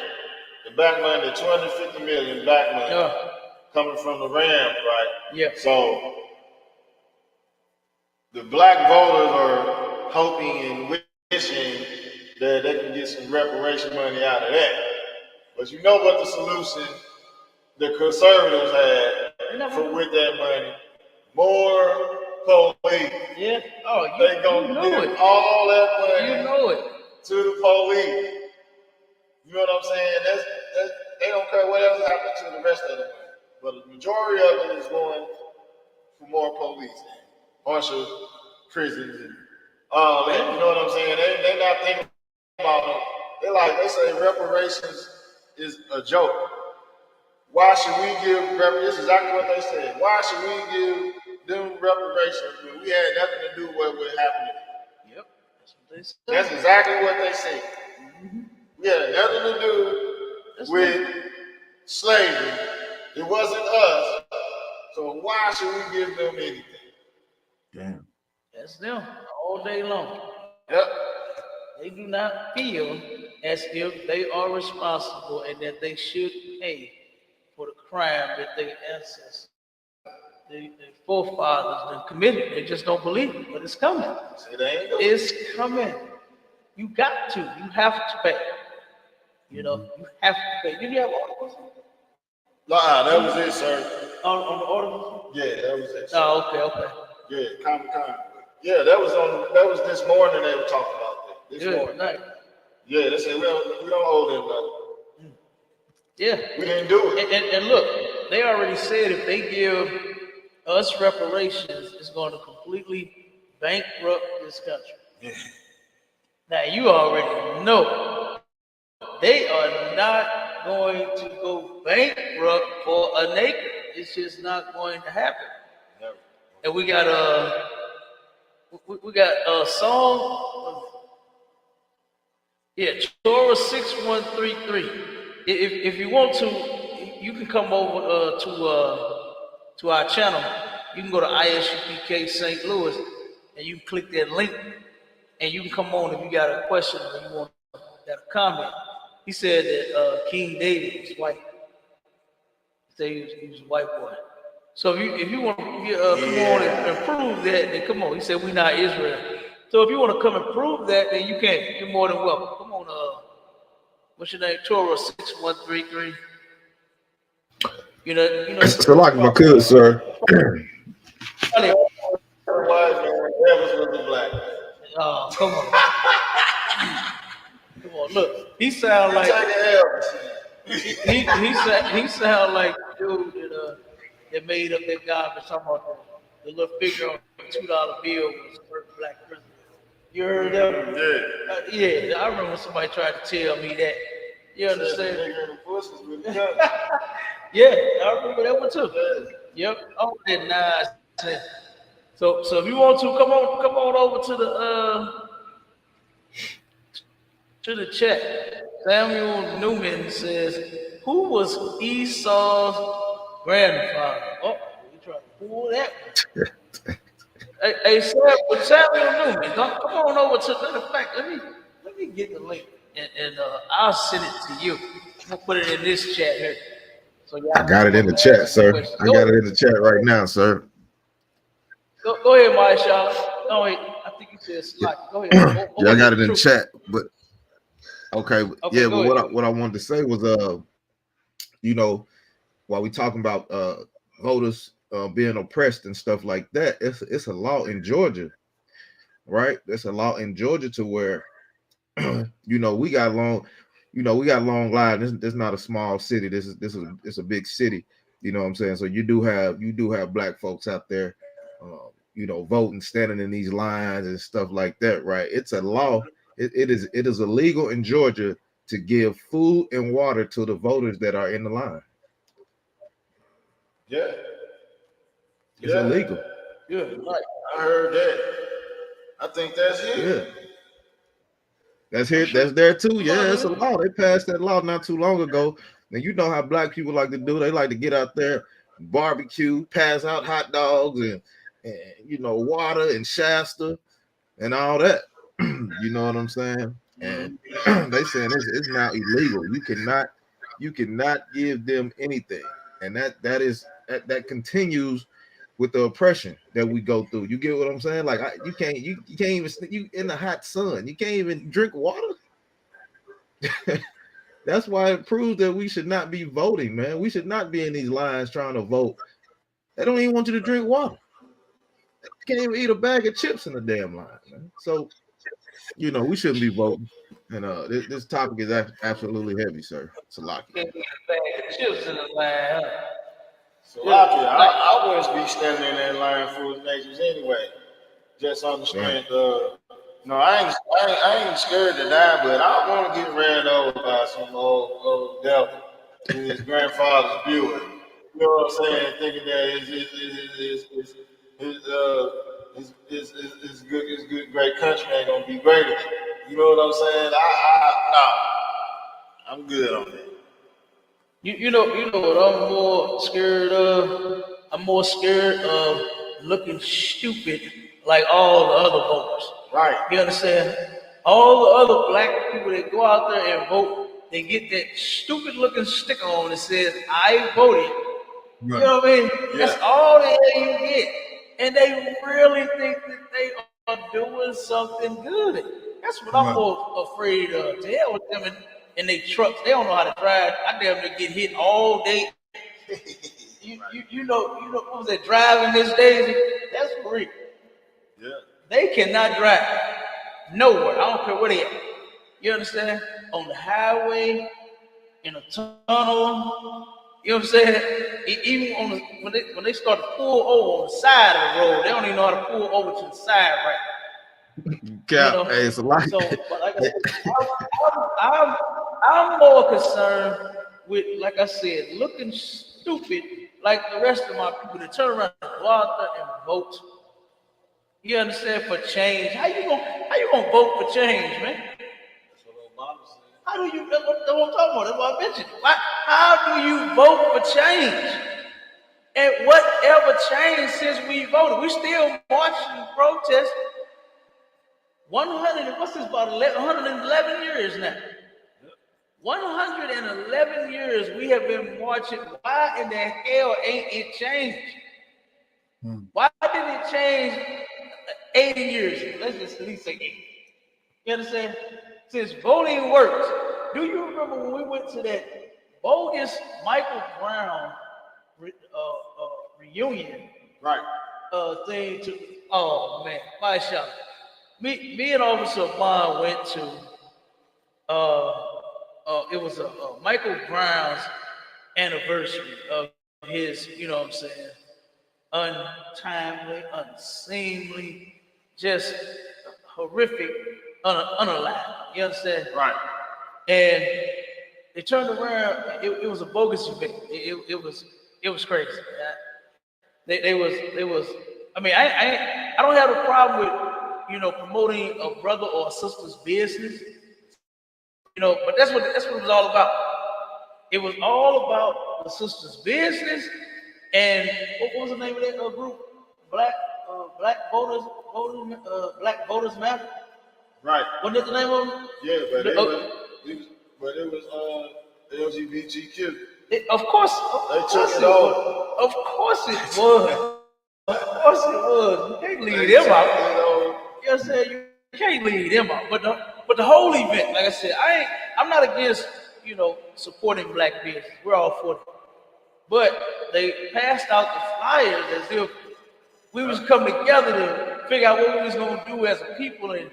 the back money, the 250 million back money coming from the Rams, right? Yeah. So the black voters are hoping and wishing that they can get some reparation money out of that. But you know what the solution the conservatives had with that money? More police. Yeah. Oh, They gonna give all that money to the police. You know what I'm saying? That's they don't care what else happens to the rest of the money. But the majority of it is going for more police, bunch of prisons, and all that. You know what I'm saying? They not thinking about it. They say reparations is a joke. Why should we give reparations? This is exactly what they said. Why should we give them reparations when we had nothing to do with what would happen to them? Yep. That's what they said. That's exactly what they said. We had nothing to do with slavery. It wasn't us. So why should we give them anything? Damn. That's them all day long. Yep. They do not feel as if they are responsible and that they should pay for the crime that their ancestors, their forefathers, have committed. They just don't believe it, but it's coming. It ain't. It's coming. You got to. You have to pay. You know, you have to pay. Did you have articles? Nah, that was it, sir. On the articles? Yeah, that was it. Sir. Oh, okay. Yeah, Comic-Con. Yeah, that was this morning they were talking about that. This morning. Nice. Yeah, they said we don't hold them nothing. Yeah. We didn't do it. And look, they already said if they give us reparations, it's going to completely bankrupt this country. Yeah. Now, you already know they are not going to go bankrupt for a neighbor. It's just not going to happen. Never. And we got a song. Yeah, Torah 6133. If you want to, you can come over to our channel. You can go to ISUPK St. Louis, and you can click that link, and you can come on if you got a question or you want got a comment. He said that King David was white. He said he was a white boy. So if you want to come on and prove that, then come on. He said we're not Israel. So if you want to come and prove that, then you can. You're more than welcome. Come on. What's your name? Torah 6133. You know. It's a lot if I could, sir. Oh, come on. Come on, look. He sound like he sound like the dude that made up that garbage talking about the little figure on the $2 bill was the first black president. You heard that? Yeah, I remember somebody tried to tell me that. You understand? Yeah, I remember that one too. Yep. Oh, that nice. So if you want to come on over to the chat. Samuel Newman says, "Who was Esau's grandfather?" Oh, we trying to pull that one. Hey, Samuel Newman, come on over to. Matter of fact, let me get the link and I'll send it to you. We'll put it in this chat here. So I got it in the chat, sir. I got it in the chat right now, sir. Go ahead, Maisha. No, wait, I think you said slot. Go ahead. Yeah, I got it in the chat, but okay, yeah. But what I wanted to say was, you know, while we talking about voters being oppressed and stuff like that, it's a law in Georgia, right? There's a law in Georgia to where, you know, we got long lines. This is not a small city. It's a big city. You know what I'm saying? So you do have black folks out there, you know, voting, standing in these lines and stuff like that, right? It's a law. It is illegal in Georgia to give food and water to the voters that are in the line. Yeah. It's illegal. Yeah, right. I heard that. I think that's it. Yeah. That's here. That's there too. Yeah, it's a law. They passed that law not too long ago. And you know how black people like to do. They like to get out there, barbecue, pass out hot dogs and you know, water and Shasta and all that. You know what I'm saying? And they saying it's now illegal. You cannot give them anything. And that continues with the oppression that we go through. You get what I'm saying? Like you can't even you in the hot sun. You can't even drink water. That's why it proves that we should not be voting, man. We should not be in these lines trying to vote. They don't even want you to drink water. You can't even eat a bag of chips in the damn line, man. So, you know, we shouldn't be voting. And this topic is absolutely heavy, sir. It's a lot. Can't eat a bag of chips in the line. So I wouldn't be standing in that line for his neighbors anyway. Just on the strength of, no, I ain't scared to die, but I want to get ran over by some old devil in his grandfather's Buick. You know what I'm saying? Thinking that his good great country ain't gonna be greater than it. You know what I'm saying? I'm good on that. You know what I'm more scared of? I'm more scared of looking stupid like all the other voters. Right. You understand? All the other black people that go out there and vote, they get that stupid looking sticker on that says, "I voted." Right. You know what I mean? Yeah. That's all the hell you get. And they really think that they are doing something good. That's what I'm more afraid of. To hell with them in their trucks. They don't know how to drive. I damn near get hit all day. You know what was that driving Miss Daisy? That's for real. Yeah. They cannot drive nowhere. I don't care where they at. You understand? On the highway, in a tunnel. You know what I'm saying? Even on when they start to pull over on the side of the road, they don't even know how to pull over to the side right. Cap, hey, it's a lot. So, but like I said, I'm more concerned with, like I said, looking stupid like the rest of my people that turn around and go out there and vote. You understand? For change. How you gonna vote for change, man? That's what Obama said. How do you? That's what I'm talking about. That's what I mentioned. How do you vote for change? And whatever changed since we voted, we still marching and protesting. 100, what's this, about 111 years now? 111 years we have been marching. Why in the hell ain't it changed? Why didn't it change 80 years ago? Let's just at least say 80. You understand? Since voting works. Do you remember when we went to that bogus Michael Brown reunion? Right. Thing to, oh man, my shot. Me and Officer Bond went to it was a Michael Brown's anniversary of his, you know what I'm saying, untimely, unseemly, just horrific, unalive. You understand? Right. And they turned around. It was a bogus event. It was crazy. They was. I mean, I don't have a problem with promoting a brother or a sister's business. But that's what it was all about. It was all about the sister's business. And what was the name of that group? Black Voters Matter. Right. Wasn't that the name of them? Yeah, but it was LGBTQ. Of course it was. Of course it was. Of course it was. You can't leave them out. You know what I'm saying? You can't leave them out. But the whole event, like I said, I'm not against supporting black business. We're all for it. But they passed out the flyers as if we was coming together to figure out what we was gonna do as a people and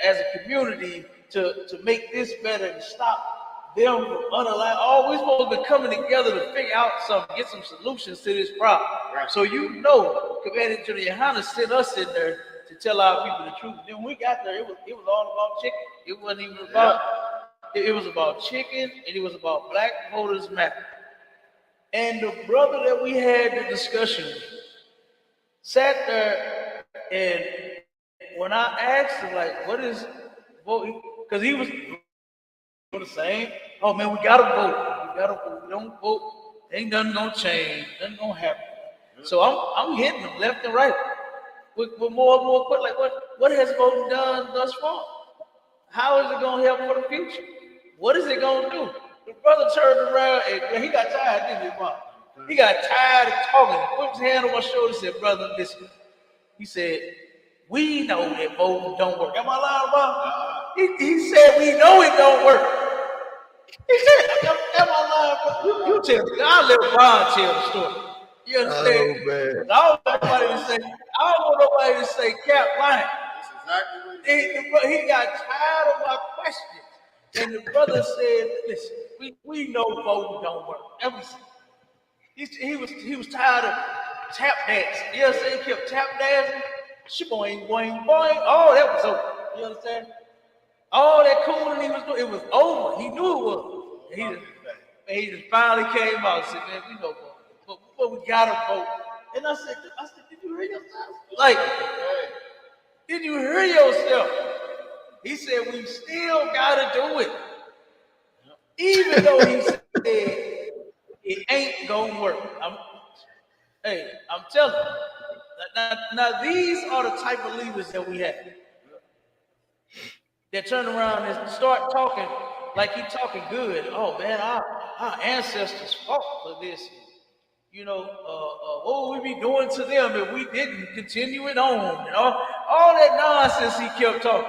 as a community to make this better and stop them from unalive. Oh, we're supposed to be coming together to figure out something, get some solutions to this problem. Right. So Commander General YAHANNA sent us in there to tell our people the truth. Then when we got there, it was all about chicken. It wasn't even about it was about chicken, and it was about Black Voters Matter. And the brother that we had the discussion with sat there, and when I asked him, like, what is voting? Because he was the same. Oh man, we gotta vote. We gotta vote. We don't vote, ain't nothing gonna change. Nothing gonna happen. So I'm hitting them left and right with more and more questions. Like, what has voting done thus far? How is it gonna help for the future? What is it gonna do? The brother turned around and he got tired, didn't he, Bob? He got tired of talking. Put his hand on my shoulder and said, brother, listen. He said, we know that voting don't work. Am I lying, Bob? He said, we know it don't work. He said, am I lying? You tell me. I'll let Ron tell the story. You understand? Oh, man. I don't want nobody to say Cap lying. That's exactly what he got tired of my questions. And the brother said, listen, we know voting don't work. He was tired of tap dancing. You understand? He kept tap dancing. Boing, boing, boing. Oh, that was over. You understand? All that cooling he was doing, it was over. He knew it was. He just finally came out and said, man, we know voting. But we gotta vote. And I said, did you hear yourself? Like, did you hear yourself? He said, we still gotta do it. Even though he said it ain't gonna work. I'm telling you. Now these are the type of leaders that we have. That turn around and start talking like he talking good. Oh man, our ancestors fought for this. What would we be doing to them if we didn't continue it on? And all that nonsense he kept talking.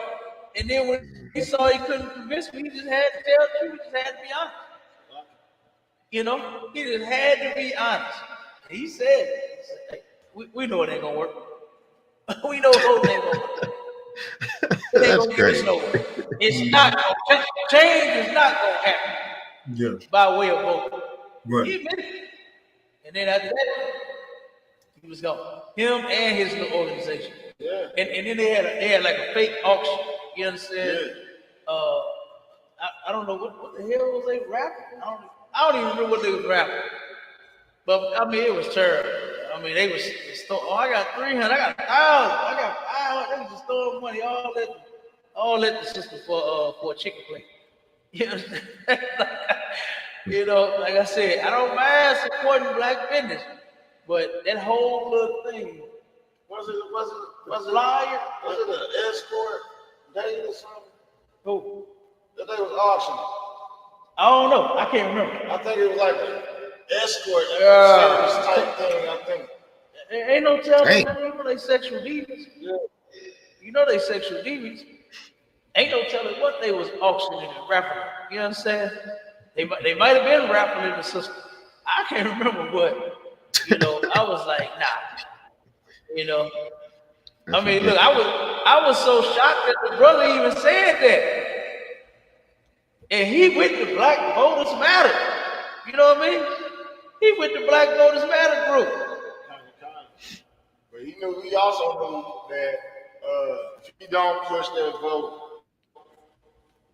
And then when he saw he couldn't convince me, he just had to tell the truth. He just had to be honest. You know, he just had to be honest. And he said, hey, we know it ain't gonna work. We know it ain't gonna work. It ain't gonna get us nowhere. It's not gonna change is not gonna happen by way of voting. Right. He admitted it. And then after that, he was gone. Him and his little organization. Yeah. And then they had like a fake auction. You understand? Yeah. I don't know what the hell was they rapping. I don't even know what they was rapping. But I mean, it was terrible. I mean, they was oh, I got 300, I got 1,000, I got 500. They was just throwing money all at the sister for a chicken plate. You understand? You know, like I said, I don't mind supporting black business, but that whole little thing was it liar? Was it an escort date or something? Who? That they was auctioning. I don't know. I can't remember. I think it was like an escort service type thing. I think. Ain't no telling. You know they sexual divas. Yeah. You know they sexual divas. Ain't no telling what they was auctioning and raffling. You understand? They might have been raffling the system. I can't remember, but you know, I was like, nah. You know, I mean, look, I was so shocked that the brother even said that. And he with the Black Voters Matter. You know what I mean? He with the Black Voters Matter group. But he also knew that if you don't push that vote,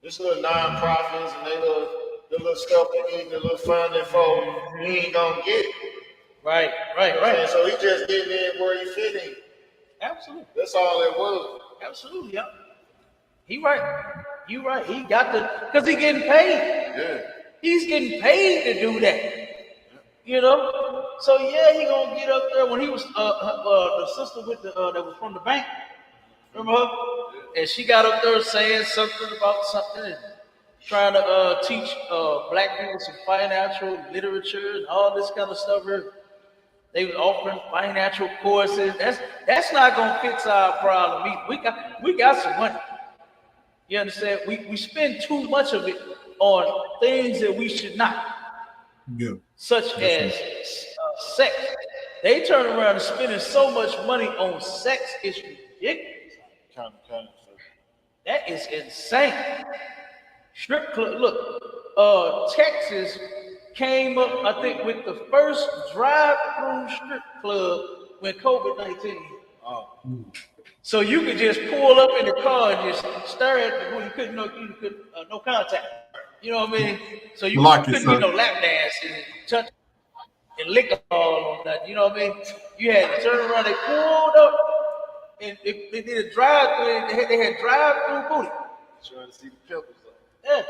this little non-profits and the little stuff they need, the little funding for, he ain't gonna get it. Right. And so he just getting in where he fit in. Absolutely. That's all it was. Absolutely, yeah. He right. You right. He got because he getting paid. Yeah. He's getting paid to do that. You know? So yeah, he gonna get up there when he was the sister with that was from the bank. Remember her? And she got up there saying something about something and trying to teach black people some financial literature and all this kind of stuff. They was offering financial courses. That's not gonna fix our problem. We got some money. You understand? We spend too much of it on things that we should not. Yeah. Such as sex. They turn around and spending so much money on sex, it's ridiculous. That is insane. Strip club. Look, Texas came up, I think, with the first drive-through strip club when COVID-19. Oh. So you could just pull up in the car and just stare at the you couldn't no contact. You know what I mean? So you couldn't get no lap dance and touch and lick all on that. You know what I mean? You had to turn around. They pulled up and they did a drive-through. They had drive-through booty. Trying to see the pimples though. Yeah.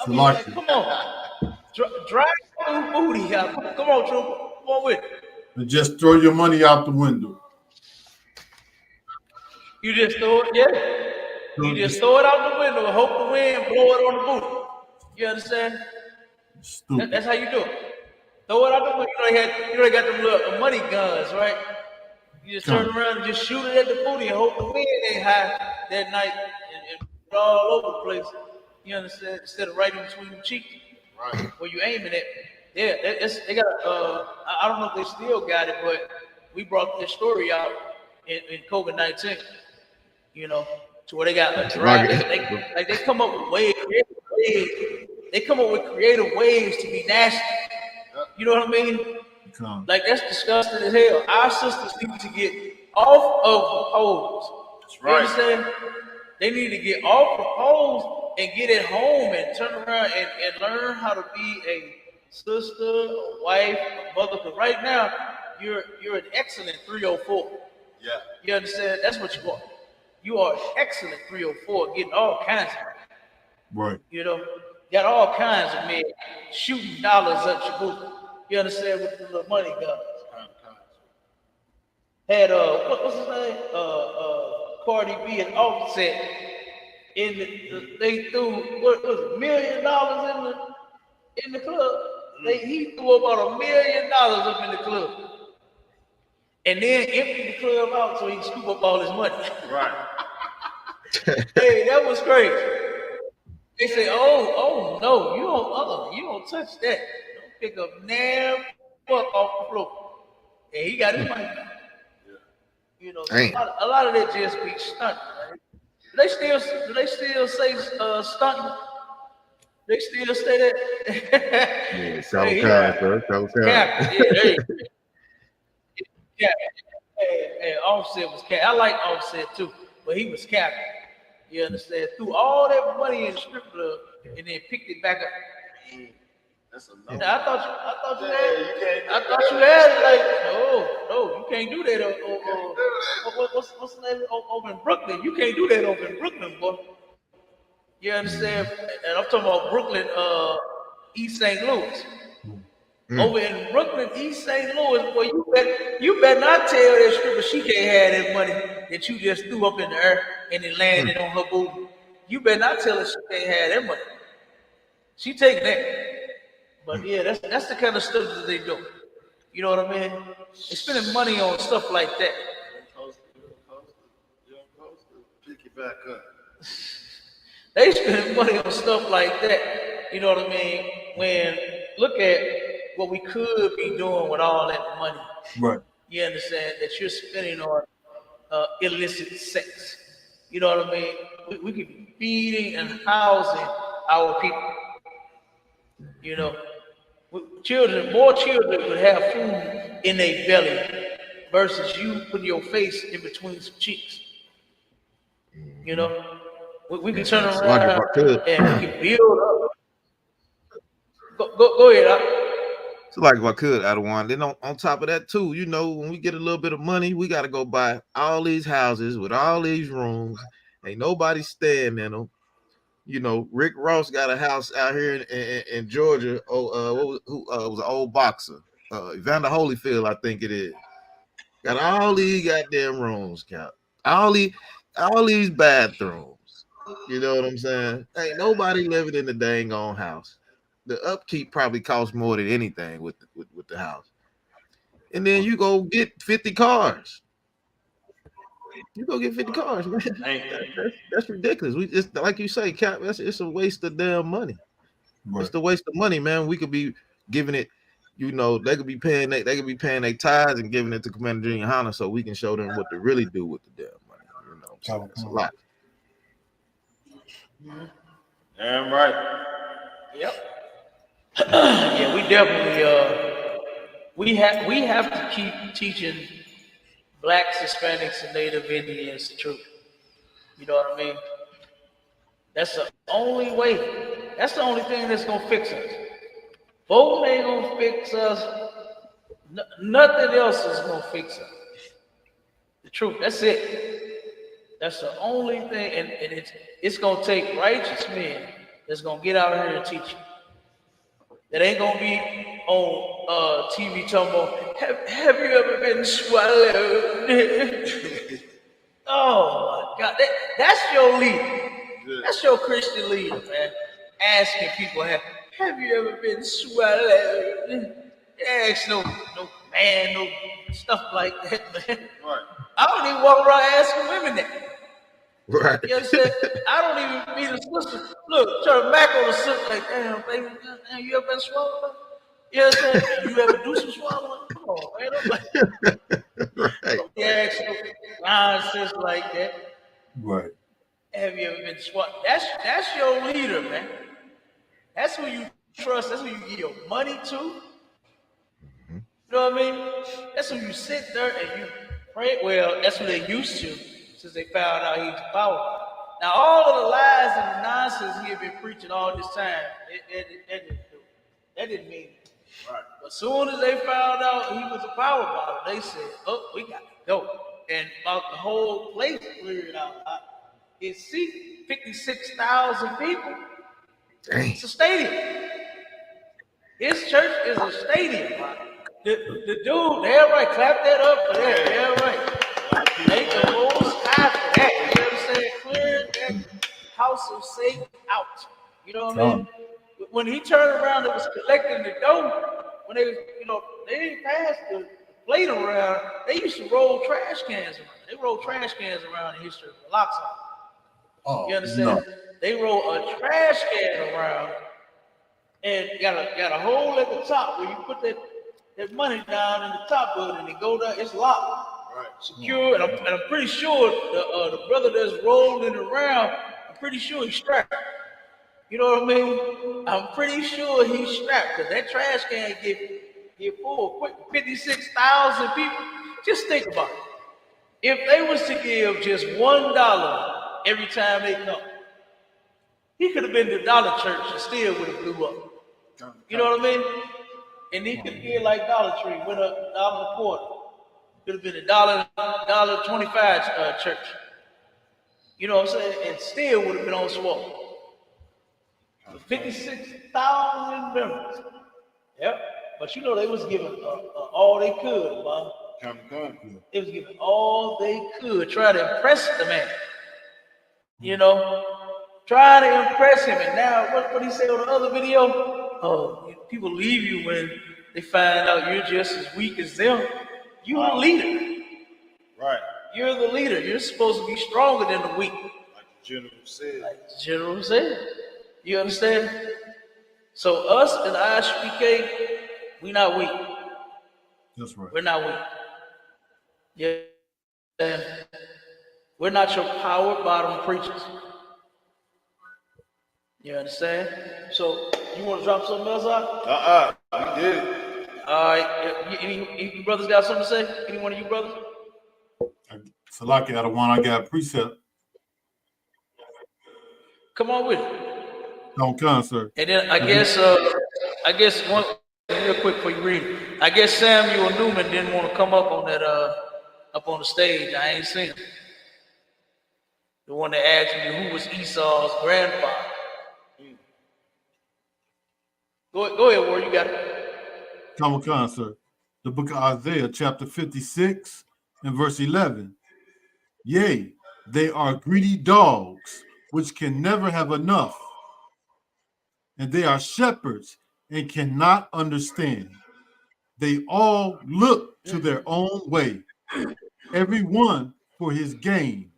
I mean, like, come on. Drive-through booty. Come on, Trooper. Come on with it. And just throw your money out the window. You just throw it, yeah. You just throw it out the window and hope the wind blow it on the booty. You understand? That's how you do it. Throw it out the window. You know they got them little money guns, right? You just turn around and just shoot it at the booty and hope the wind ain't high that night and all over the place. You understand? Instead of right in between the cheeks, right? Where you aiming at. Yeah, they got. I don't know if they still got it, but we brought this story out in COVID-19. You know, to where they got they come up with ways. They come up with creative ways to be nasty. You know what I mean? Like that's disgusting as hell. Our sisters need to get off of the poles. That's right. You understand? They need to get off the poles and get at home and turn around and learn how to be a sister, a wife, a mother. Because right now, you're an excellent 304. Yeah. You understand? That's what you are. You are an excellent 304, getting all kinds of money. Right. You know, got all kinds of men shooting dollars at your booty. You understand, with the little money guns. Had what's his name? Cardi B and Offset they threw what was it, $1 million in the club. He threw about $1 million up in the club. And then emptied the club out so he can scoop up all his money. Right. Hey, that was crazy. They say, oh no, you don't touch that. Don't pick up damn fuck off the floor. And he got his money back. So Damn. a lot of that just be stunting, right? Do they still say stunting? They still say that? Yeah, Hey, Cold he Card, bro. Cold Card. capping. Yeah, hey, yeah. Hey, Offset was cap. I like Offset too, but he was capping. You understand? Threw all that money in the strip club and then picked it back up. That's a Yeah. no. I thought you had it. Like, no, you can't do that. What's the name over in Brooklyn? You can't do that over in Brooklyn, boy. You understand? And I'm talking about Brooklyn, East St. Louis. Mm. Over in Brooklyn, East St. Louis, boy, you better not tell that stripper she can't have that money that you just threw up in the air and it landed on her booty. You better not tell her she can't have that money. She taking that. But yeah, that's the kind of stuff that they do. You know what I mean? They spending money on stuff like that. You don't post it. Pick it back up. They spend money on stuff like that. You know what I mean? When look at what we could be doing with all that money. Right. You understand that you're spending on illicit sex. You know what I mean? We could be feeding and housing our people. You know, more children would have food in their belly versus you putting your face in between some cheeks. You know, we can turn It's like if around I could. and we can build up. Go ahead. It's like if I could, I don't want. Then on top of that too, when we get a little bit of money, we got to go buy all these houses with all these rooms. Ain't nobody staying in them. Rick Ross got a house out here in Georgia. Who was an old boxer? Evander Holyfield, I think it is. Got all these goddamn rooms, Cap. All these bathrooms. You know what I'm saying? Ain't nobody living in the dang on house. The upkeep probably costs more than anything with the house. And then you go get 50 cars. You go get 50 cars, man. That's ridiculous. We just like you say, Cap. It's a waste of damn money. Right. It's the waste of money, man. We could be giving it. They could be paying their tithes and giving it to Commander Junior Hanna so we can show them what to really do with the damn money. You know what I'm saying? It's a lot. Damn right. Yep. Yeah, we definitely we have to keep teaching blacks, Hispanics, and Native Indians the truth. You know what I mean? That's the only way. That's the only thing that's gonna fix us. Voting ain't gonna fix us. Nothing else is gonna fix us. The truth. That's it. That's the only thing, and it's gonna take righteous men that's gonna get out here and teach you. That ain't gonna be on TV talking about, have you ever been swallowed? Oh my God, that's your leader. That's your Christian leader, man. Asking people, have you ever been swallowed? Ask no man, no stuff like that, man. Right. I don't even walk around asking women that. Right. You understand? I don't even meet a sister. Look, turn back on the sister like, damn, baby, damn, you ever been swallowed? You understand? You ever do some swallowing? Come on, man. I'm like, Right. yeah, no nonsense like that. Right. Have you ever been swallowed? That's your leader, man. That's who you trust. That's who you give your money to. You know what I mean? That's who you sit there and you pray. Well, that's what they used to since they found out he's powerful. Now, all of the lies and the nonsense he had been preaching all this time, that didn't mean it. Right. But as soon as they found out he was a power bottle, they said, oh, we got to go. And about the whole place cleared out. It seats 56,000 people. Dang. It's a stadium. His church is a stadium. The dude, everybody clap that up for that. Everybody. Make the most high for that. You know what I'm saying? Clear that house of Satan out. You know what I mean? When he turned around, it was collecting the dough. When they didn't pass the plate around, they used to roll trash cans around. They rolled trash cans around in history for lots of them. Oh, You understand? no. They roll a trash can around and got a hole at the top where you put that money down in the top of it and it go down. It's locked, Right. secure, and I'm pretty sure the brother that's rolling around, I'm pretty sure he's strapped. You know what I mean? I'm pretty sure he's strapped because that trash can get full quick. 56,000 people. Just think about it. If they was to give just $1 every time they come, he could have been to Dollar Church and still would have blew up. You know what I mean? And he could be like Dollar Tree, went up $1.25. Could have been a $1.25 church. You know what I'm saying? And still would have been on swole. 56,000 members. Yep. But you know they was giving all they could, man. They was giving all they could, try to impress the man. You know, try to impress him. And now, what he said on the other video? Oh, people leave you when they find out you're just as weak as them. You're the leader. Right. You're the leader. You're supposed to be stronger than the weak. Like the general said. You understand? So us in the ISUPK, we not weak. That's right. We're not weak. Yeah. We're not your power bottom preachers. You understand? So you want to drop something else out? We did. All right. Any brothers got something to say? Any one of you brothers? Salaki out of one, I got a precept. Come on with it. Don't come, sir. And then I guess one real quick before you read it. I guess Samuel Newman didn't want to come up on that up on the stage. I ain't seen him. The one that asked me who was Esau's grandfather. Go ahead, War, you got it. Come on, sir. The book of Isaiah, chapter 56 and verse 11. Yea, they are greedy dogs, which can never have enough. And they are shepherds and cannot understand. They all look to their own way, every one for his gain,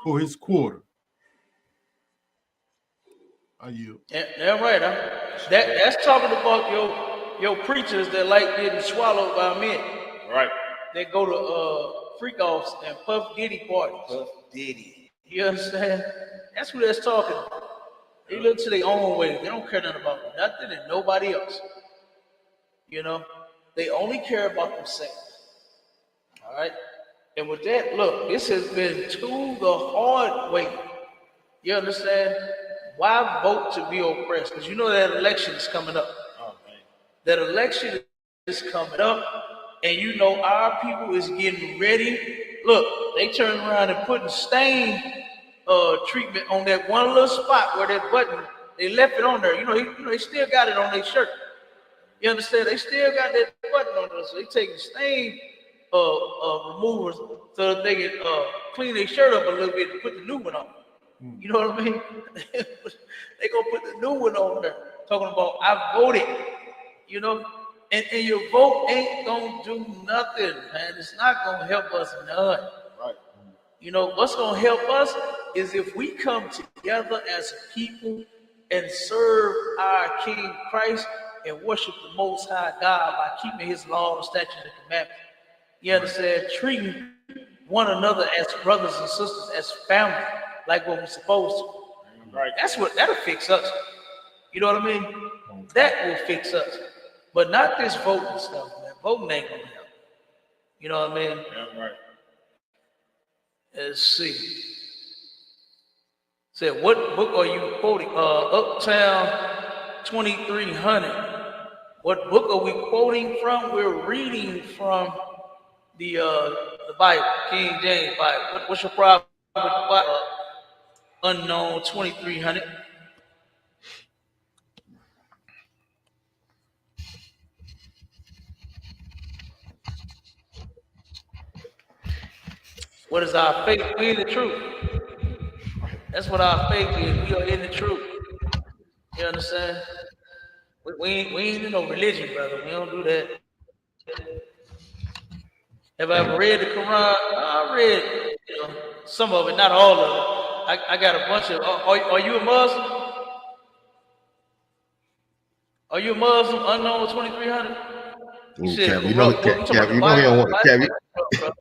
for his quarter. Are you? Yeah, right. That's talking about your preachers that like getting swallowed by men. Right. They go to freak offs and Puff Diddy parties. Puff Diddy. You understand? That's who that's talking about. They look to their own way. They don't care nothing about nothing and nobody else. You know, they only care about themselves. All right. And with that, look, this has been to the hard way. You understand? Why vote to be oppressed? Because you know that election is coming up. Oh, man. That election is coming up, and you know our people is getting ready. Look, they turn around and putting stain treatment on that one little spot where that button, they left it on there. You know, they still got it on their shirt. You understand? They still got that button on there, so they taking stain removers so that they can clean their shirt up a little bit and put the new one on. You know what I mean? They gonna put the new one on there, talking about I voted. You know, and your vote ain't gonna do nothing, man. It's not gonna help us none. Right. You know, what's gonna help us is if we come together as a people and serve our King Christ and worship the Most High God by keeping His law, statutes, and commandments. You understand? Treating one another as brothers and sisters, as family, like what we're supposed to. Right. That'll fix us. You know what I mean? That will fix us. But not this voting stuff, man. Voting ain't gonna help. You know what I mean? Yeah, right. Let's see. Said, what book are you quoting? Uptown 2300. What book are we quoting from? We're reading from the Bible, King James Bible. What's your problem with the Bible? Unknown 2300. What is our faith? We in the truth. That's what our faith is. We are in the truth. You understand? We ain't in no religion, brother. We don't do that. Have I ever read the Quran? I read, some of it, not all of it. I got a bunch of. Are you a Muslim? Are you a Muslim? Unknown 2300. You Ooh, said Cap, corrupt. What you talking about? The You know he Bible? don't want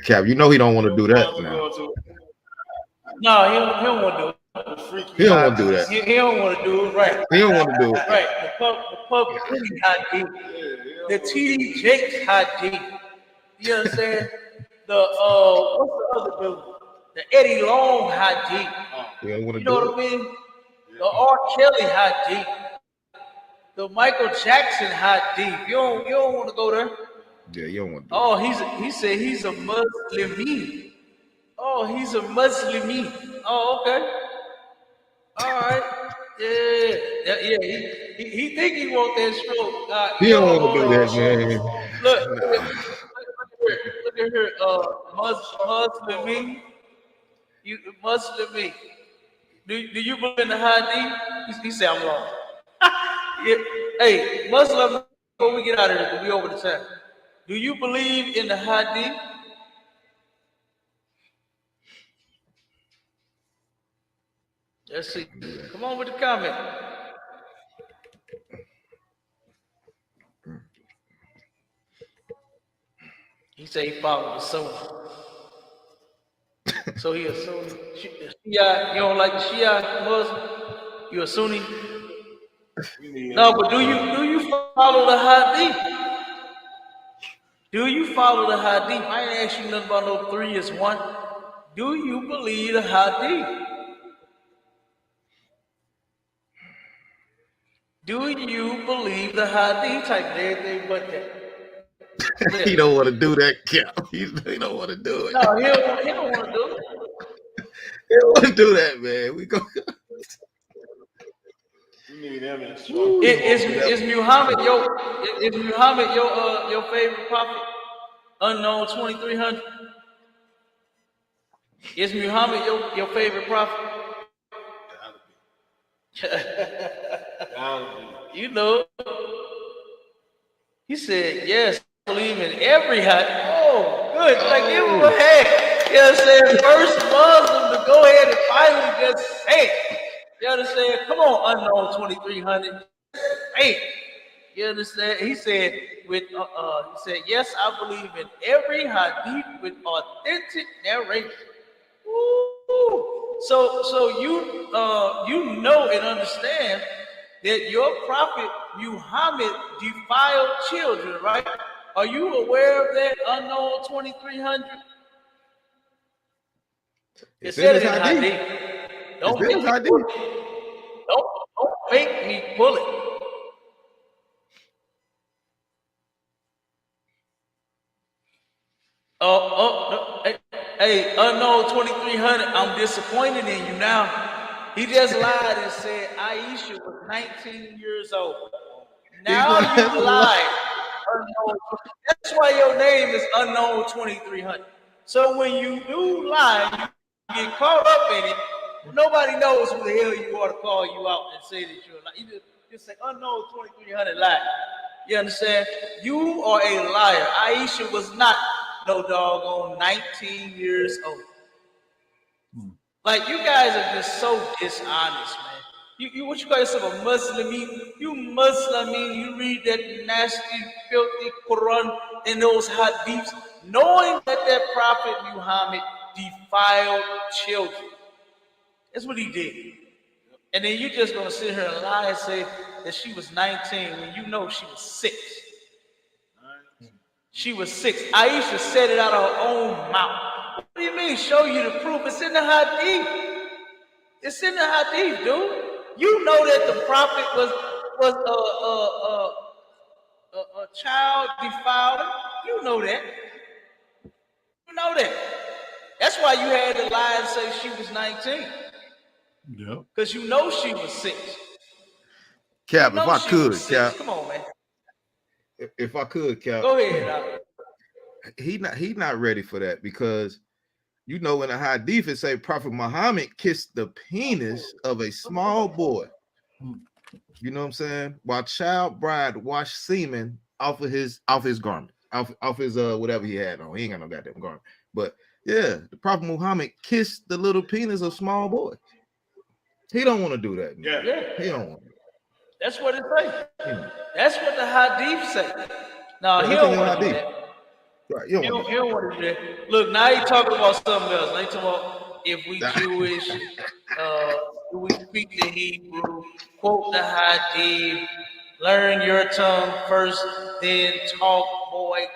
Cap, you know he don't want to do that now. No, he don't want to do it. He don't want to do that. He don't want to do it. Right. He don't want to do it. Right. The pub hadith. The TD Jakes hadith. You understand? The what's the other dude? The Eddie Long hadith. He don't want to You know do what I it. mean? The R. Kelly hadith. The Michael Jackson hadith. You don't want to go there. Yeah, you don't want to do Oh, he said he's a Muslim. Oh, he's a Muslim. Oh, okay. All right. Yeah. He think he want that stroke. He don't want to do that, man. Look at here. Muslim. You Muslim. Do you believe in the hadith? He said I'm wrong. Yeah. Hey, Muslim. Before we get out of here, we over the time. Do you believe in the hadith? Let's see. Come on with the comment. He said he followed the Sunni. So he a Sunni. Shia, you don't like the Shia Muslim? You a Sunni? No, but do you follow the hadith? Do you follow the hadith? I ain't asked you nothing about no 3 is 1. Do you believe the hadith? Do you believe the hadith? Type everything but that. He don't want to do that, Cap. He don't want to do it. No, he don't want to do it. He don't want to do that, man. We go. You need him in Is Muhammad your favorite prophet? Unknown 2300. Is Muhammad your favorite prophet? You know. He said, yes, I believe in every hadith. Oh, good. Like give him a hand. You understand? First Muslim to go ahead and finally just say it. You understand? Come on, unknown 2300. Hey, you understand? He said yes, I believe in every hadith with authentic narration. Ooh. So you know and understand that your prophet Muhammad defiled children, right? Are you aware of that, unknown 2300? It said it in hadith. Don't make me pull it. Hey, unknown 2300, I'm disappointed in you now. He just lied and said Aisha was 19 years old. Now you lied. Unknown. That's why your name is unknown 2300. So when you do lie, you get caught up in it. Nobody knows who the hell you are to call you out and say that you're a liar. You just say unknown 2300 lie. You understand? You are a liar. Aisha was not no doggone 19 years old. Like you guys are just so dishonest, man. You what you call yourself a Muslim? You Muslim, you read that nasty, filthy Quran and those hadiths, knowing that prophet Muhammad defiled children. That's what he did. And then you just gonna sit here and lie and say that she was 19 when you know she was 6. She was 6. Aisha said it out of her own mouth. What do you mean? Show you the proof? It's in the hadith. It's in the hadith, dude. You know that the prophet was a child defiler. You know that. You know that. That's why you had to lie and say she was 19. Yeah. Because you know she was 6. Cap, if I could, Cap. Come on, man. If I could, Cap. Go ahead. He not ready for that because you know in the hadith it say Prophet Muhammad kissed the penis of a small boy. You know what I'm saying? While child bride washed semen off his garment, off his whatever he had on. He ain't got no goddamn garment. But Yeah, the Prophet Muhammad kissed the little penis of small boys. He don't want to do that. Man. Yeah. He don't want to. That's what it says. That's what the hadith say. No, Yeah, he that's in don't your want to do hadith. that. Right, you He don't want don't want to do that. Look, now he talking about something else. Now he talking about if we Jewish, do we speak the Hebrew, quote the hadith, learn your tongue first, then talk, boy.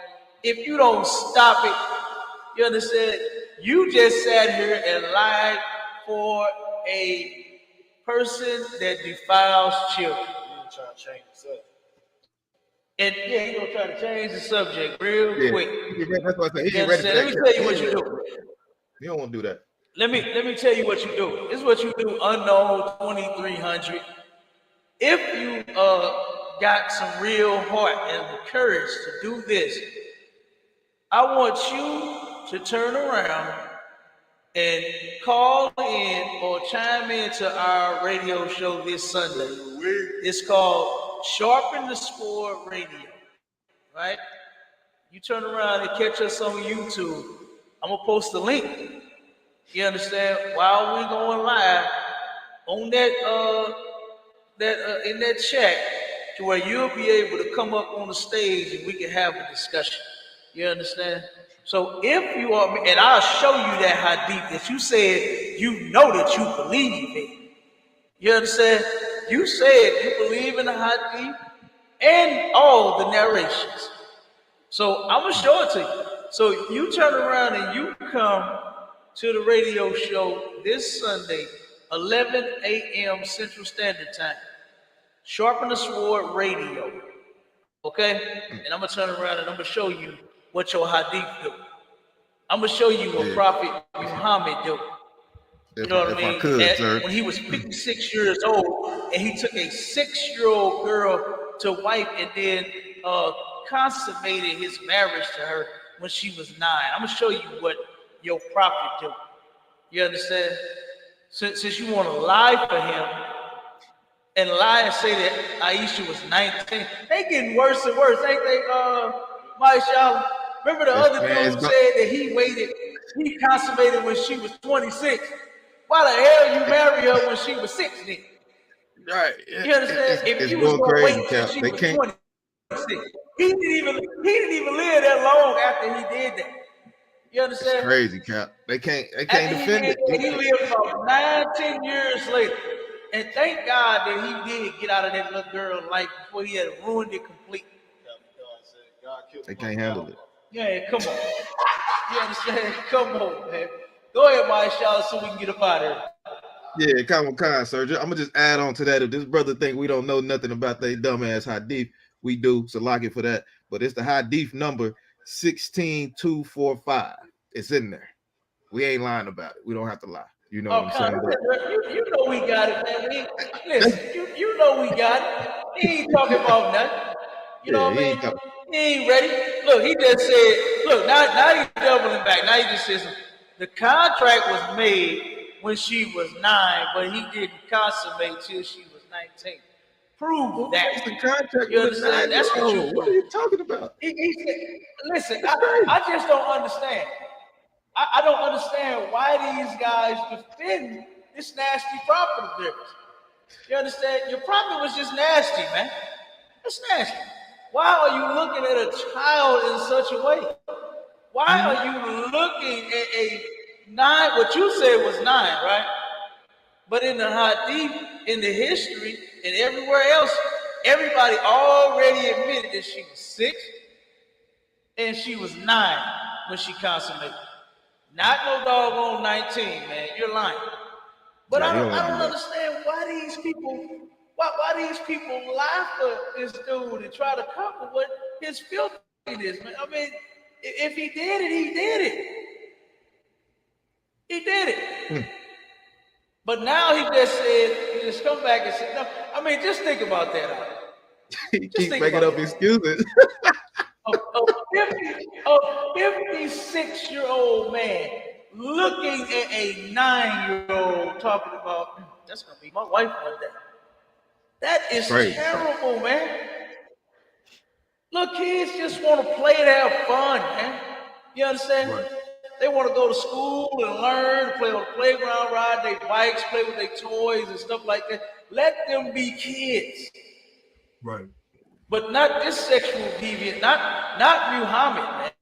If you don't stop it, you understand? You just sat here and lied for a person that defiles children. You trying to change the subject. And yeah, he gonna try to change the subject real quick. That's what I said. He You ain't ready for understand? that. Let me tell you what you do. You don't want to do that. Let me tell you what you do. This is what you do, unknown 2300. If you got some real heart and the courage to do this, I want you to turn around and call in or chime into our radio show this Sunday. It's called Sharpen the Sword Radio, right? You turn around and catch us on YouTube. I'm gonna post the link. You understand? While we going live on that in that chat, to where you'll be able to come up on the stage and we can have a discussion. You understand? So if you are, and I'll show you that hadith that you said you know that you believe in. You understand? You said you believe in the hadith and all the narrations. So I'm gonna show it to you. So you turn around and you come to the radio show this Sunday, 11 a.m. Central Standard Time. Sharpen the Sword Radio. Okay? And I'm gonna turn around and I'm gonna show you what your hadith do. I'm gonna show you what Prophet Muhammad do. You know what I mean? When he was 56 years old and he took a 6-year-old girl to wife and then consummated his marriage to her when she was 9. I'm gonna show you what your prophet do. You understand? Since you want to lie for him and lie and say that Aisha was 19, they getting worse and worse, ain't they? Mashallah. Remember the other dude said that he consummated when she was 26. Why the hell you marry her when she was 6 then? Right. You understand? If you was gonna wait until she was 26, he didn't even live that long after he did that. You understand? It's crazy, Cap. They can't defend it. He lived about 19 years later. And thank God that he did get out of that little girl's life before he had ruined it completely. They can't handle it. Yeah, come on. You understand? Come on, man. Go ahead, Mashallah, so we can get up out of here. Yeah, come on, sir. I'm gonna just add on to that. If this brother think we don't know nothing about they dumbass hadith, we do. So lock it for that. But it's the hadith number 16245. It's in there. We ain't lying about it. We don't have to lie. You know what I'm saying? You know we got it, man. Listen, you know we got it. He ain't talking about nothing. You know what I mean? He ain't ready. Look, he just said, look, now he's doubling back. Now he just says the contract was made when she was 9, but he didn't consummate till she was 19. Prove that. The contract. You understand? That's what you do. What are you talking about? He said, listen, I just don't understand. I don't understand why these guys defend this nasty prophet of theirs. You understand? Your prophet was just nasty, man. It's nasty. Why are you looking at a child in such a way? Why are you looking at a 9? What you said was 9, right? But in the hadith, in the history, and everywhere else, everybody already admitted that she was 6 and she was 9 when she consummated. Not no doggone 19, man. You're lying. But I don't understand why these people lie for this dude and try to cover what his filthiness, man. I mean, if he did it, he did it. He did it. But now he just come back and said, no. I mean, just think about that. He keeps making up excuses. A 56-year-old man looking at a 9-year-old talking about, that's going to be my wife one day. That is terrible, man. Look, kids just want to play and have fun, man. You understand? Right. They want to go to school and learn, play on the playground, ride their bikes, play with their toys and stuff like that. Let them be kids. Right. But not this sexual deviant, not Muhammad, man.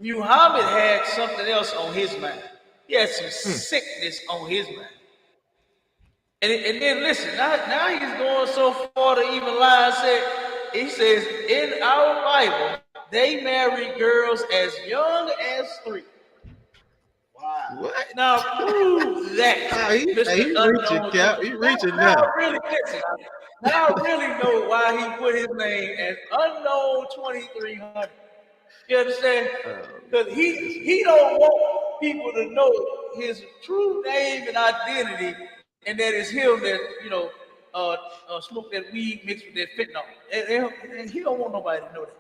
Muhammad had something else on his mind. He had some sickness on his mind. And then listen, now he's going so far to even lie and say, he says, in our Bible, they marry girls as young as 3. Wow. What? Now prove that. He reaching, Cap. He reaching now. now. Really, listen, now I really know why he put his name as Unknown 2300. You understand? Because he don't want people to know his true name and identity, and that it's him that smoke that weed mixed with that fentanyl. And he don't want nobody to know that.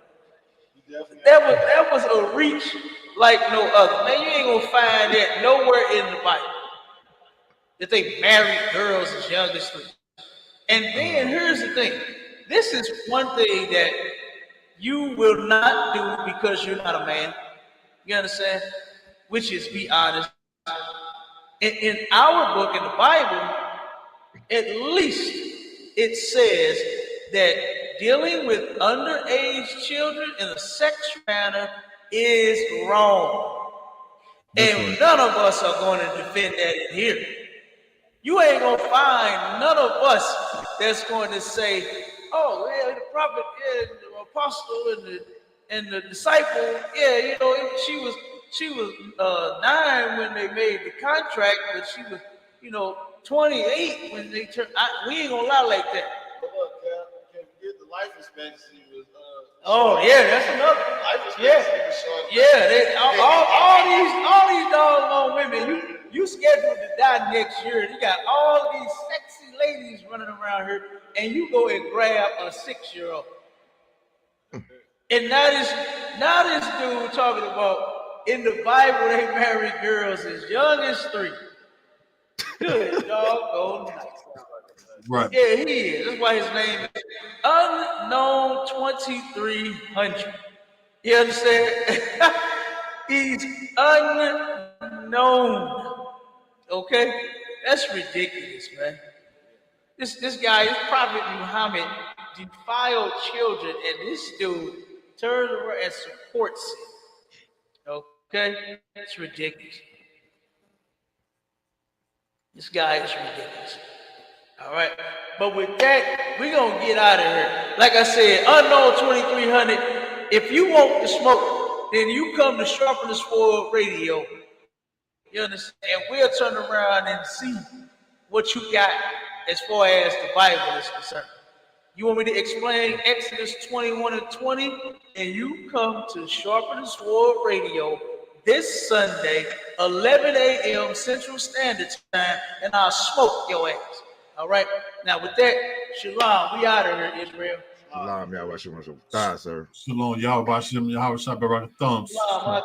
That was a reach like no other. Man, you ain't gonna find that nowhere in the Bible that they married girls as young as 3. And then here's the thing. This is one thing that you will not do because you're not a man. You understand? Which is be honest. In our book, in the Bible, at least it says that dealing with underage children in a sexual manner is wrong. And none of us are going to defend that in here. You ain't going to find none of us that's going to say, oh, yeah, the prophet, yeah, the apostle, and the disciple, yeah, she was 9 when they made the contract, but she was, 28 when they turned. We ain't gonna lie like that. But look, can't forget the life expectancy was. Oh yeah, that's another. Life expectancy was short. Yeah, all these doggone women. You scheduled to die next year. You got all these sexy ladies running around here, and you go and grab a 6-year-old. And now this dude talking about in the Bible they marry girls as young as 3. Good doggone night. Right. Yeah, he is. That's why his name is Unknown 2300. You understand? He's unknown. Okay? That's ridiculous, man. This guy, this Prophet Muhammad, defiled children, and this dude turns around and supports it. Okay? It's ridiculous. This guy is ridiculous. All right. But with that, we're going to get out of here. Like I said, Unknown 2300, if you want the smoke, then you come to Sharpen the Sword Radio. You understand? And we'll turn around and see what you got as far as the Bible is concerned. You want me to explain Exodus 21 and 20? And you come to Sharpen the Sword Radio this Sunday, 11 a.m. Central Standard Time, and I'll smoke your ass. All right? Now, with that, Shalom. We out of here, Israel. Shalom, y'all. Watch your thigh, sir. Shalom, y'all. Watch him. Y'all shot by the thumbs. Shalom.